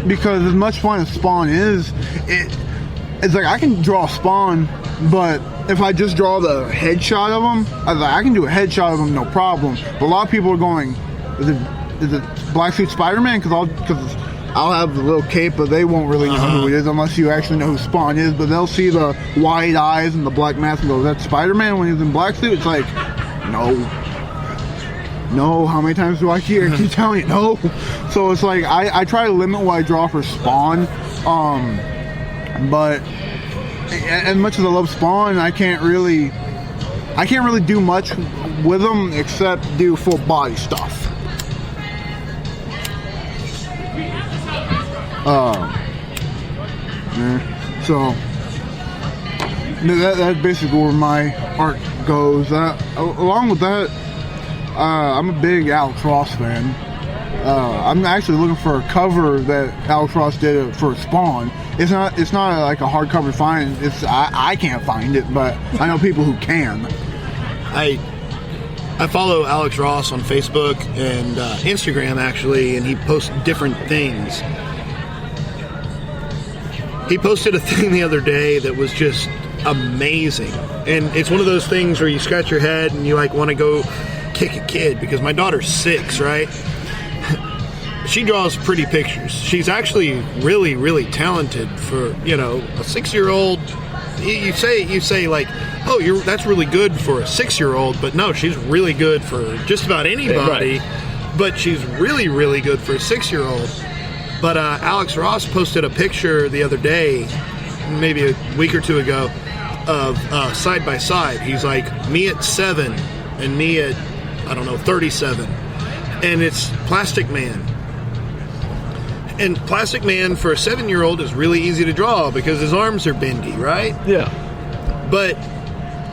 because as much fun as Spawn is, it's like I can draw Spawn, but if I just draw the headshot of them, I can do a headshot of them, no problem. But a lot of people are going, is it Black Suit Spider-Man? Because I'll have the little cape, but they won't really know who it is unless you actually know who Spawn is. But they'll see the wide eyes and the black mask and go, that's Spider-Man when he's in black suit? It's like, no, how many times do I keep telling you no? So it's like I try to limit what I draw for Spawn, but as much as I love Spawn, I can't really do much with them except do full body stuff. So that's basically where my art goes. Along with that, I'm a big Alex Ross fan. I'm actually looking for a cover that Alex Ross did for Spawn. It's not like a hardcover find. I can't find it, but I know people who can. I follow Alex Ross on Facebook and Instagram, actually, and he posts different things. He posted a thing the other day that was just amazing. And it's one of those things where you scratch your head and you like want to go kick a kid, because my daughter's 6, right? She draws pretty pictures. She's actually really, really talented for, a 6-year-old. You say like, oh, that's really good for a 6-year-old, but no, she's really good for just about anybody. Right. But she's really, really good for a 6-year-old. But Alex Ross posted a picture the other day, maybe a week or two ago, of side by side. He's like, me at 7 and me at, 37. And it's Plastic Man. And Plastic Man for a 7-year-old is really easy to draw because his arms are bendy, right? Yeah. But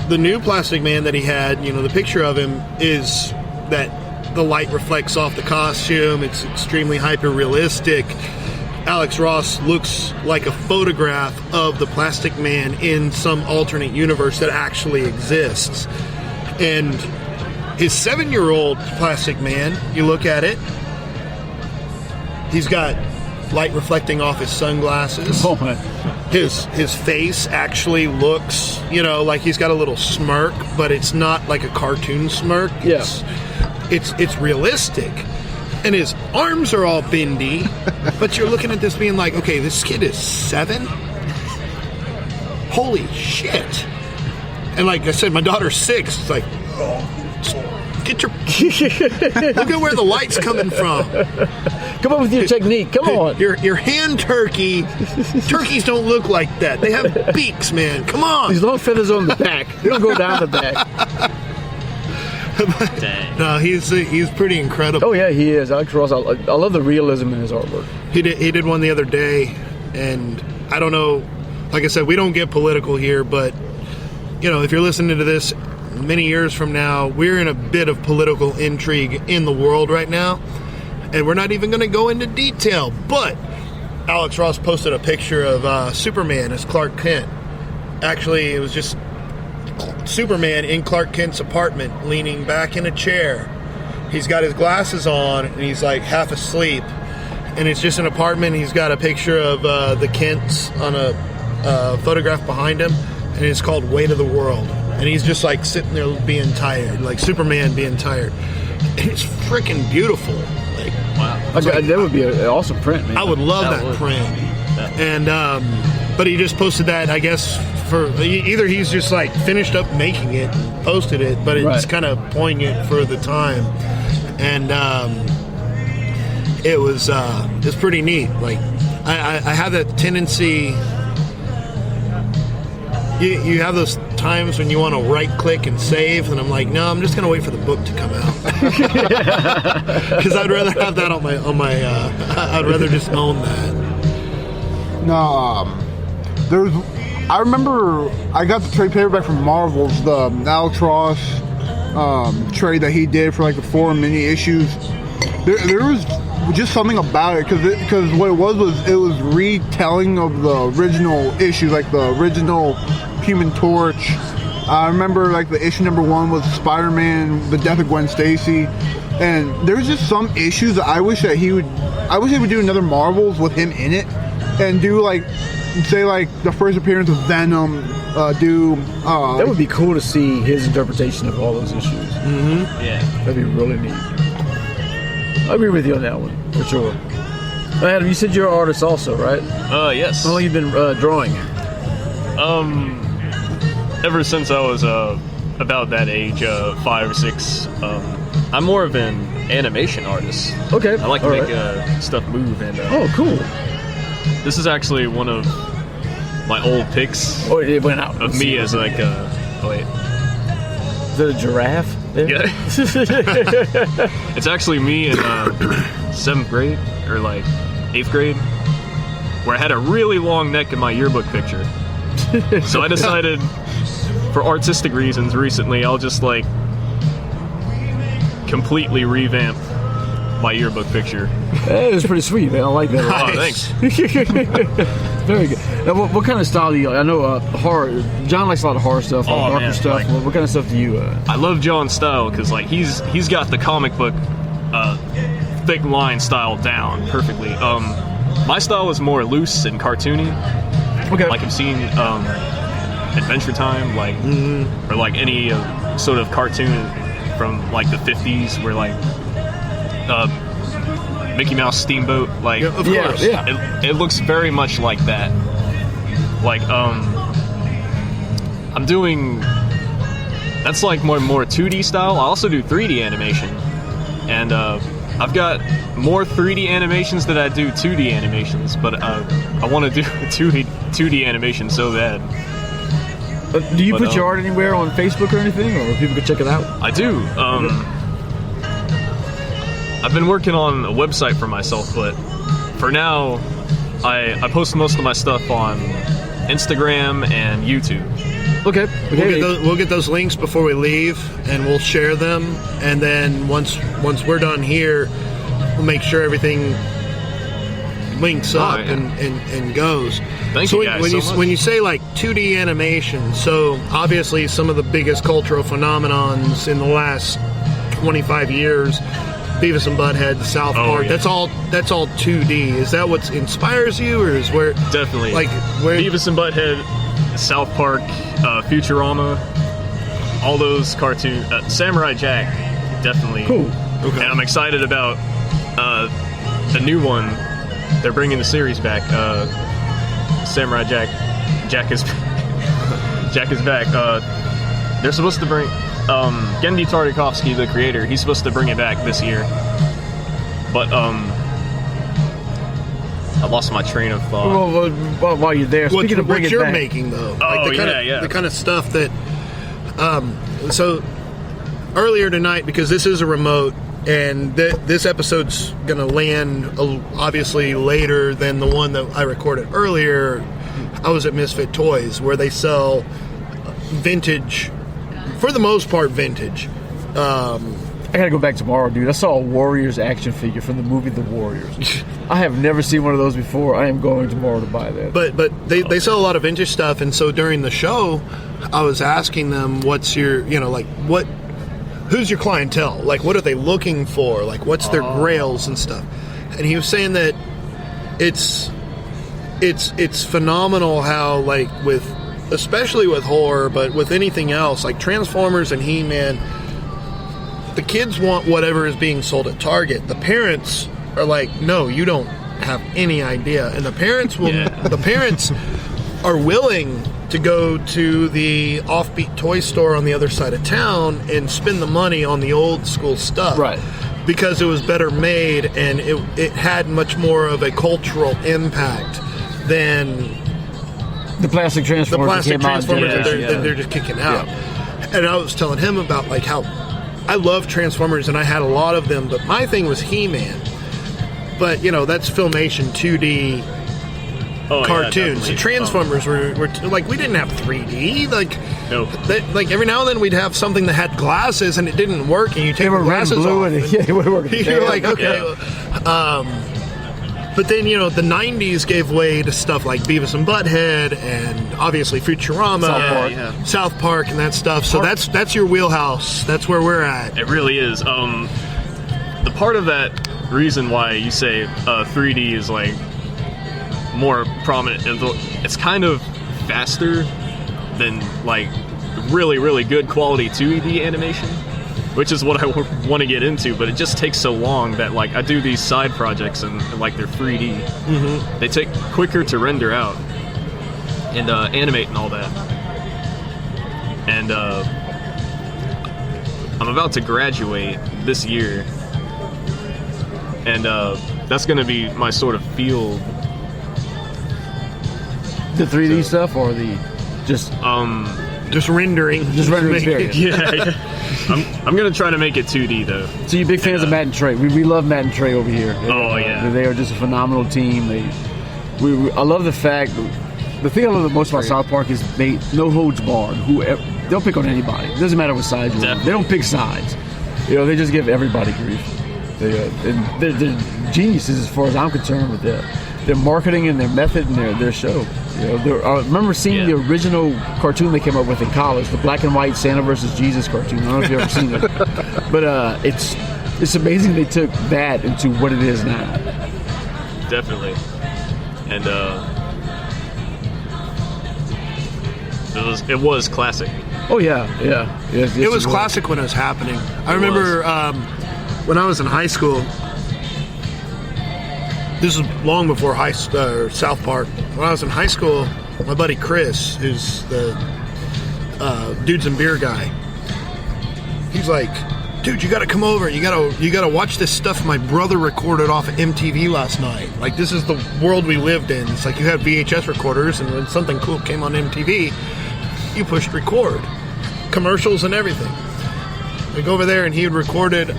the new Plastic Man that he had, the picture of him is that the light reflects off the costume. It's extremely hyper-realistic. Alex Ross looks like a photograph of the Plastic Man in some alternate universe that actually exists. And his 7-year-old Plastic Man, you look at it, he's got light reflecting off his sunglasses. Oh my. His face actually looks, like he's got a little smirk, but it's not like a cartoon smirk. It's realistic. And his arms are all bendy, but you're looking at this being like, okay, this kid is 7? Holy shit. And like I said, my daughter's 6. It's like, Get your look at where the light's coming from. Come up with your technique. Come on. Your hand turkeys don't look like that. They have beaks, man. Come on. These long feathers on the back. They don't go down the back. Dang. No, he's pretty incredible. Oh yeah, he is. Alex Ross. I love the realism in his artwork. He did one the other day, and I don't know. Like I said, we don't get political here, but if you're listening to this many years from now, we're in a bit of political intrigue in the world right now, and we're not even going to go into detail. But Alex Ross posted a picture of Superman as Clark Kent. Actually, it was just Superman in Clark Kent's apartment, leaning back in a chair. He's got his glasses on, and he's like half asleep. And it's just an apartment. He's got a picture of the Kents on a photograph behind him, and it's called Weight of the World. And he's just like sitting there being tired, like Superman being tired. And it's freaking beautiful. Like, Wow. That would be an awesome print, man. I would love that print. And but he just posted that, I guess, for either he's just like finished up making it and posted it, but it's kind of poignant for the time. And it's pretty neat. Like I have that tendency. You have those times when you want to right click and save, and I'm like, no, I'm just gonna wait for the book to come out because I'd rather have that on my I'd rather just own that. No, I remember I got the trade paperback from Marvel's, the Alex Ross trade that he did for like the 4 mini issues. There was just something about it because what it was retelling of the original issues, like the original Human Torch. I remember like the issue number 1 was Spider-Man, the death of Gwen Stacy, and there's just some issues that I wish he would do another Marvels with him in it, and do like say like the first appearance of Venom. That would be cool to see his interpretation of all those issues. Mm-hmm. Yeah, that'd be really neat. I agree with you on that one, for sure. Adam, you said you're an artist also, right? Yes. How long have you been drawing? Ever since I was about that age, 5 or 6. I'm more of an animation artist. Okay. I like to make stuff move. And oh, cool. This is actually one of my old pics. Oh, it went out. Of me as like wait. Is it a giraffe? Yeah. It's actually me in 7th grade or like 8th grade, where I had a really long neck in my yearbook picture. So I decided, for artistic reasons, recently I'll just like completely revamp my yearbook picture. That was pretty sweet, man. I like that. Oh, thanks. Very good. Now, what kind of style do you like? I know horror. John likes a lot of horror stuff, darker stuff. Like, what kind of stuff do you? I love John's style because like he's got the comic book thick line style down perfectly. My style is more loose and cartoony. Okay. Like I've seen Adventure Time, like or like any sort of cartoon from like the 50s, where like Mickey Mouse Steamboat, like of course. Yeah. It looks very much like that. Like I'm doing that's like more 2D style. I also do 3D animation, and I've got more 3D animations than I do 2D animations, but I want to do 2D animation so bad. Do you put your art anywhere on Facebook or anything, or people can check it out? I do. I've been working on a website for myself, but for now, I post most of my stuff on Instagram and YouTube. Okay. We'll get those links before we leave, and we'll share them. And then once we're done here, we'll make sure everything links up and goes. Thank you guys so much. When you say like 2D animation, so obviously some of the biggest cultural phenomenons in the last 25 years, Beavis and Butthead, South Park, that's all 2D. Is that what inspires you, or is where definitely like where Beavis and Butthead, South Park, Futurama, all those cartoons, Samurai Jack, definitely cool. Okay. And I'm excited about the new one. They're bringing the series back. Samurai Jack is back. They're supposed to bring. Genndy Tartakovsky, the creator, he's supposed to bring it back this year. But I lost my train of thought. Well, while you're there, speaking of bringing what you're it back, making though, Oh, the kind of stuff that. So earlier tonight, because this is a remote, and this episode's going to land obviously later than the one that I recorded earlier. I was at Misfit Toys, where they sell vintage, for the most part, vintage. I gotta go back tomorrow, dude. I saw a Warriors action figure from the movie The Warriors. I have never seen one of those before. I am going tomorrow to buy that. But they sell a lot of vintage stuff, and so during the show, I was asking them, what's your, who's your clientele? Like, what are they looking for? Like, what's their grails and stuff? And he was saying that it's phenomenal how, like, especially with horror, but with anything else, like Transformers and He-Man, the kids want whatever is being sold at Target. The parents are like, no, you don't have any idea. And the parents are willing to go to the offbeat toy store on the other side of town and spend the money on the old school stuff. Right. Because it was better made and it had much more of a cultural impact than the plastic Transformers that they're just kicking out. Yeah. And I was telling him about like how I love Transformers and I had a lot of them, but my thing was He-Man. But that's Filmation 2D cartoons. The Transformers were like, we didn't have 3D. Like, nope. Like every now and then we'd have something that had glasses and it didn't work, and you take the glasses off. It would work. You're like, okay. But then, the 90s gave way to stuff like Beavis and Butthead and obviously Futurama, South Park and that stuff. So that's your wheelhouse. That's where we're at. It really is. The part of that reason why you say 3D is like more prominent, it's kind of faster than like really, really good quality 2D animation, which is what I want to get into, but it just takes so long that like I do these side projects and like they're 3D. Mm-hmm. They take quicker to render out and animate and all that. And I'm about to graduate this year, and that's going to be my sort of field. The 3D stuff or the just rendering, experience. Yeah. I'm gonna try to make it 2D though. So you big fans of Matt and Trey? We love Matt and Trey over here. They are just a phenomenal team. I love the fact. The thing I love the most about South Park is they no holds barred. They'll pick on anybody. It doesn't matter what side you're on. They don't pick sides. They just give everybody grief. They're geniuses as far as I'm concerned with their marketing and their method and their show. I remember seeing the original cartoon they came up with in college, the black and white Santa versus Jesus cartoon. I don't know if you've ever seen it, but it's amazing they took that into what it is now. Definitely, and it was classic. Oh yeah. Yes, it was classic when it was happening. I remember when I was in high school. This is long before South Park. When I was in high school, my buddy Chris, who's the Dudes and Beer guy, he's like, dude, you got to come over. You got to watch this stuff my brother recorded off of MTV last night. Like, this is the world we lived in. It's like you had VHS recorders, and when something cool came on MTV, you pushed record. Commercials and everything. We go over there, and he had recorded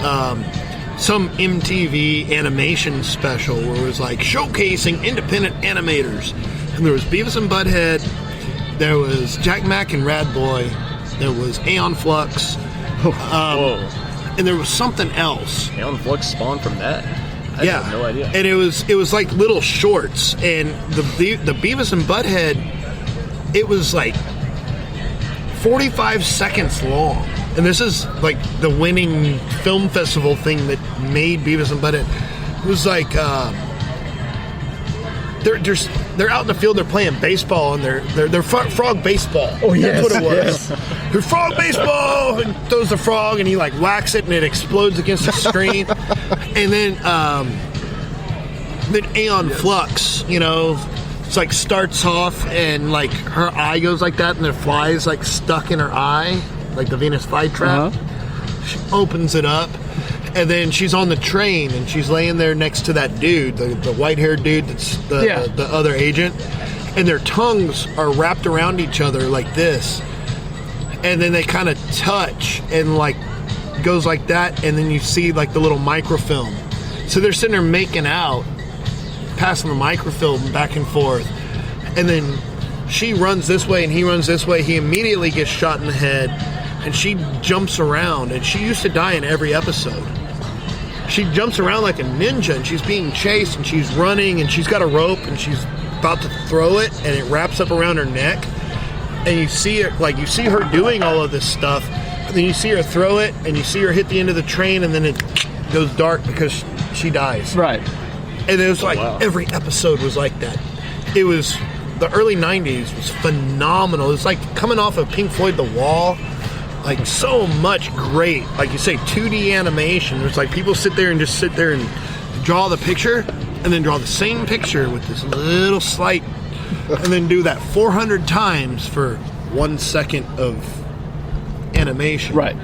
some MTV animation special where it was like showcasing independent animators. And there was Beavis and Butthead, there was Jack Mack and Rad Boy, there was Aeon Flux, and there was something else. Aeon Flux spawned from that? I have no idea. And it was like little shorts, and the Beavis and Butthead, it was like 45 seconds long. And this is like the winning film festival thing that made Beavis and Butthead. It was like they're out in the field, they're playing baseball, and they're frog baseball. Oh yes, that's what it was. Yes. They're frog baseball, and throws the frog, and he like whacks it, and it explodes against the screen. And then Aeon Flux, it's like starts off and like her eye goes like that, and the fly's like stuck in her eye. like the Venus flytrap. She opens it up, and then she's on the train, and she's laying there next to that dude, the white-haired dude that's the other agent, and their tongues are wrapped around each other like this, and then they kind of touch, and like goes like that, and then you see like the little microfilm. So they're sitting there making out, passing the microfilm back and forth, and then she runs this way and he runs this way. He immediately gets shot in the head, and she jumps around, and she used to die in every episode. She jumps around like a ninja, and she's being chased, and she's running, and she's got a rope, and she's about to throw it, and it wraps up around her neck, and you see her, like you see her doing all of this stuff, and then you see her throw it, and you see her hit the end of the train, and then it goes dark because she dies. Right. And it was like every episode was like that. It was the early 90s was phenomenal. It was like coming off of Pink Floyd The Wall. Like so much great, like you say, 2D animation. It's like people sit there and draw the picture and then draw the same picture with this little slight, and then do that 400 times for 1 second of animation. Right.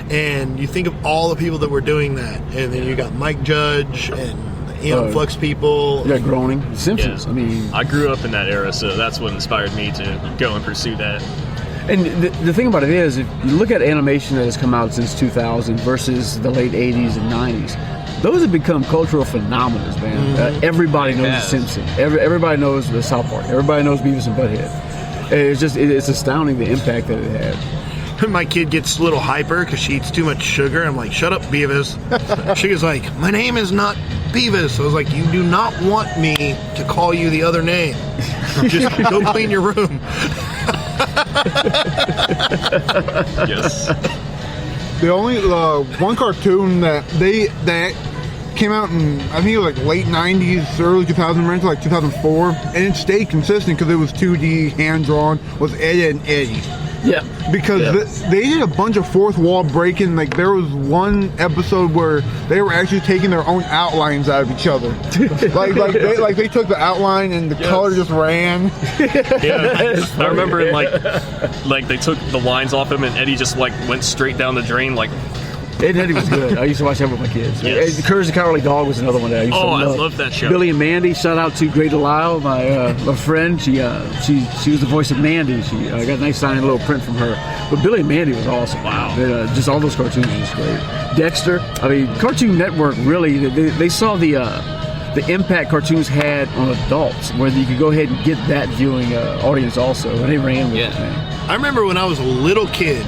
And you think of all the people that were doing that, and then you got Mike Judge and the Aeon Flux people. You got Groening, The Simpsons. Yeah. I mean, I grew up in that era, so that's what inspired me to go and pursue that. and the thing about it is, if you look at animation that has come out since 2000 versus the late 80s and 90s, those have become cultural phenomena, man. Everybody knows The Simpsons. Everybody knows the South Park. Everybody knows Beavis and Butthead. It's astounding the impact that it had. My kid gets a little hyper because she eats too much sugar. I'm like, shut up, Beavis. She was like, my name is not Beavis. I was like, you do not want me to call you the other name. Just go clean your room. Yes. The only one cartoon that came out in, I think it was like late 90s, early 2000 range, like 2004, and it stayed consistent because it was 2D, hand-drawn, was Ed and Eddie. Yeah. Because they did a bunch of fourth wall breaking. Like there was one episode where they were actually taking their own outlines out of each other. like they took the outline and the color just ran. Yeah, I remember in like they took the lines off him, and Eddie just like went straight down the drain. Like Ed and Eddie was good. I used to watch that with my kids. Yes. Courage the Cowardly Dog was another one that I used to love. I love that show. Billy and Mandy. Shout out to Grey Delisle, my friend. She was the voice of Mandy. She got a nice signing little print from her. But Billy and Mandy was awesome. Wow. Just all those cartoons were just great. Dexter. I mean, Cartoon Network really they saw the impact cartoons had on adults, where you could go ahead and get that viewing audience also, and they ran with it, man. I remember when I was a little kid,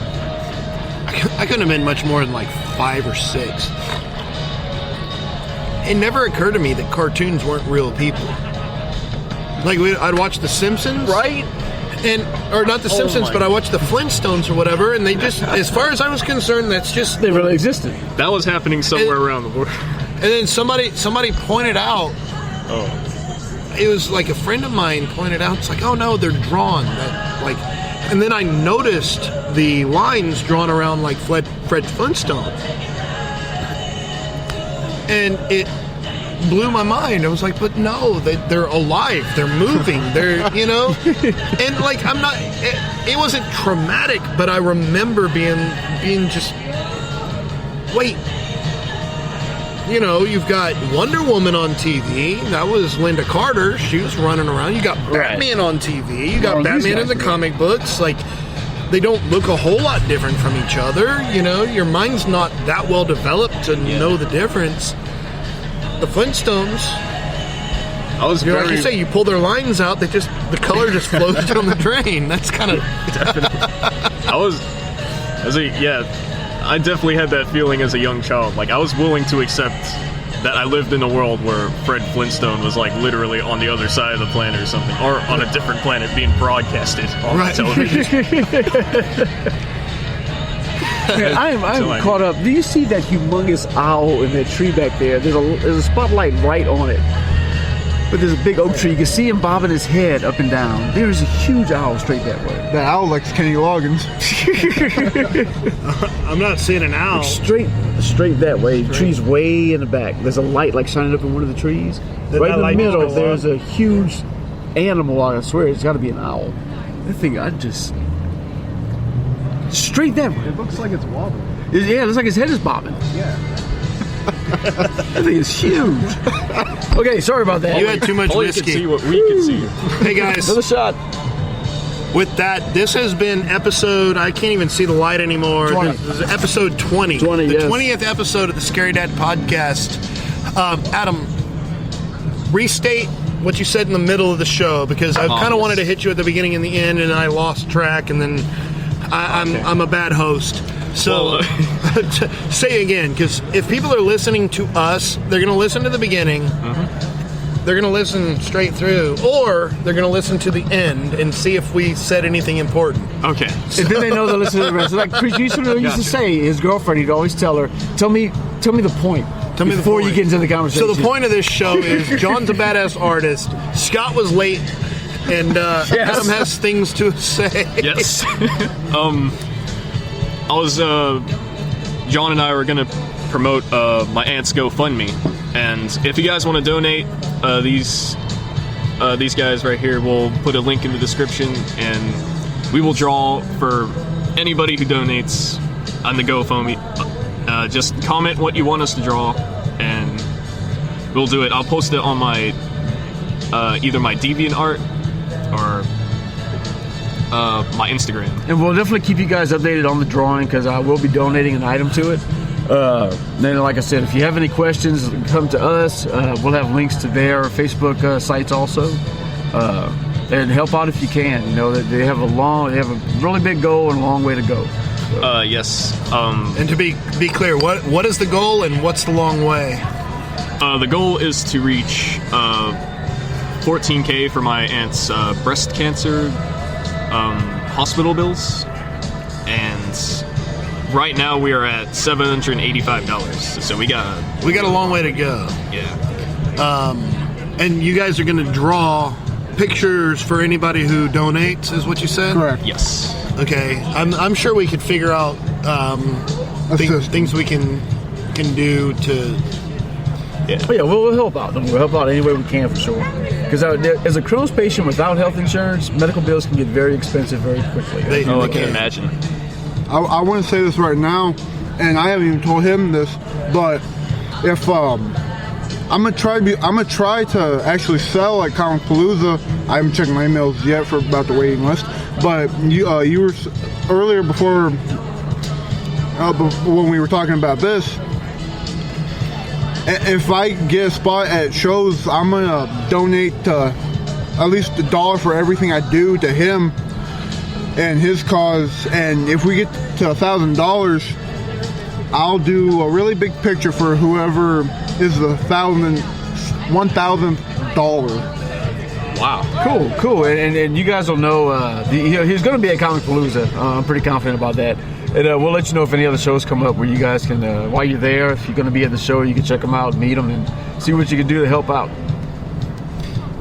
I couldn't have been much more than like 5 or 6. It never occurred to me that cartoons weren't real people. Like I'd watch The Simpsons, Right? or not The Simpsons, but I watched the Flintstones or whatever, and they just, as far as I was concerned, that's just They really existed. that was happening somewhere around the world. And then somebody pointed out. It was like a friend of mine pointed out. It's like, oh no, they're drawn. That like. And then I noticed the lines drawn around like Fred Flintstone. And it blew my mind. I was like, but no, they're alive. They're moving. They're, you know? And like, I'm not, it wasn't traumatic, but I remember being just, wait. You know, you've got Wonder Woman on TV. That was Linda Carter. She was running around. You got Batman on TV. You got Batman in the comic books. Like, they don't look a whole lot different from each other. You know, your mind's not that well developed to know the difference. The Flintstones, like you say, you pull their lines out, the color just flows down the drain. That's kind of Definitely. I definitely had that feeling as a young child. Like, I was willing to accept that I lived in a world where Fred Flintstone was, like, literally on the other side of the planet or something, or on a different planet being broadcasted on television. I'm caught up. Do you see that humongous owl in that tree back there? There's a spotlight right on it. But there's a big oak tree. You can see him bobbing his head up and down. There's a huge owl straight that way. That owl likes Kenny Loggins. I'm not seeing an owl. Straight that way. The tree's way in the back. There's a light like shining up in one of the trees. Right in the middle, there's a huge animal. I swear, it's got to be an owl. I think straight that way. It looks like it's wobbling. Yeah, it looks like his head is bobbing. Yeah. That thing is huge. Okay, sorry about that. You had too much All you can whiskey. see what we can see. Hey guys, Another shot. with that, this has been episode, I can't even see the light anymore. 20. This is episode 20. 20, the yes. 20th episode of the Scarydad Podcast. Adam, restate what you said in the middle of the show, because I kind of wanted to hit you at the beginning and the end, and I lost track, and then I'm a bad host. So, say again, because if people are listening to us, they're going to listen to the beginning, they're going to listen straight through, or they're going to listen to the end and see if we said anything important. Okay. And then they know to listen to the rest. Like Chris used to say, his girlfriend, he'd always tell her, tell me the point. Tell me the before point. you get into the conversation. So the point of this show is John's a badass artist, Scott was late, and Adam has things to say. Yes. John and I were going to promote my aunt's GoFundMe, and if you guys want to donate, these guys right here, we'll put a link in the description, and we will draw for anybody who donates on the GoFundMe. Just comment what you want us to draw, and we'll do it. I'll post it on my either my DeviantArt or my Instagram. And we'll definitely keep you guys updated on the drawing, because I will be donating an item to it. Then, like I said, if you have any questions, come to us. We'll have links to their Facebook sites also. And help out if you can. You know, they have a really big goal and a long way to go. Yes. And to be clear, what is the goal and what's the long way? The goal is to reach $14K for my aunt's breast cancer hospital bills, and right now we are at $785. So we got a long way to go. Yeah. And you guys are going to draw pictures for anybody who donates, is what you said? Correct. Yes. Okay. I'm sure we could figure out things we can do to. But yeah, we'll help out. We'll help out any way we can, for sure. Because as a Crohn's patient without health insurance, medical bills can get very expensive very quickly. They I can can. imagine. I want to say this right now, and I haven't even told him this, but if I'm gonna try to actually sell at Comic Palooza. I haven't checked my emails yet about the waiting list, but you were earlier before when we were talking about this. If I get a spot at shows, I'm gonna donate at least $1 for everything I do to him and his cause. And if we get to $1,000, I'll do a really big picture for whoever is the $1,000th dollar. Wow. Cool. And you guys will know, he's going to be at Comic Palooza. I'm pretty confident about that. And we'll let you know if any other shows come up where you guys can, while you're there, if you're going to be at the show, you can check them out, meet them, and see what you can do to help out.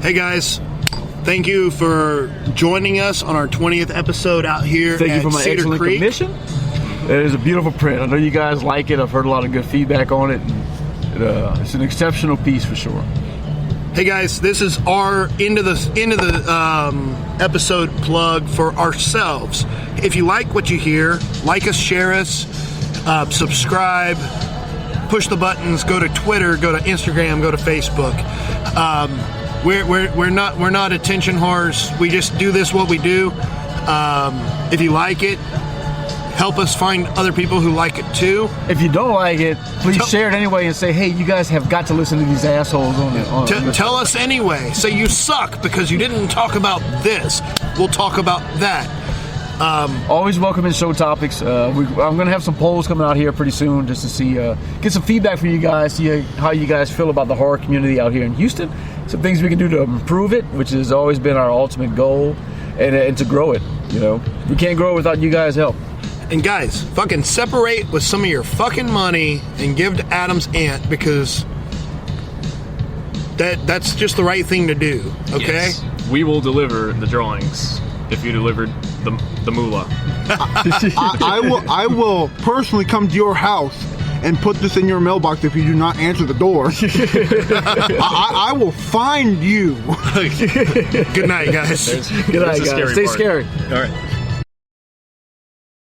Hey guys, thank you for joining us on our 20th episode out here Thank at you for my Cedar excellent Creek. commission. It is a beautiful print. I know you guys like it. I've heard a lot of good feedback on it. And it's an exceptional piece for sure. Hey guys, this is our end of the episode plug for ourselves. If you like what you hear, like us, share us, subscribe, push the buttons, go to Twitter, go to Instagram, go to Facebook. We're not attention whores. We just do this what we do. If you like it, help us find other people who like it too. If you don't like it, please share it anyway and say, hey, you guys have got to listen to these assholes on it. Tell us anyway. Say you suck because you didn't talk about this. We'll talk about that. Always welcome in show topics. I'm going to have some polls coming out here pretty soon just to see, get some feedback from you guys, see how you guys feel about the horror community out here in Houston. Some things we can do to improve it, which has always been our ultimate goal, and to grow it. You know, we can't grow without you guys' help. And guys, fucking separate with some of your fucking money and give to Adam's aunt, because that's just the right thing to do. Okay? Yes. We will deliver the drawings if you delivered the moolah. I will personally come to your house and put this in your mailbox if you do not answer the door. I will find you. Good night, guys. Good night, guys. Stay part. scary. All right.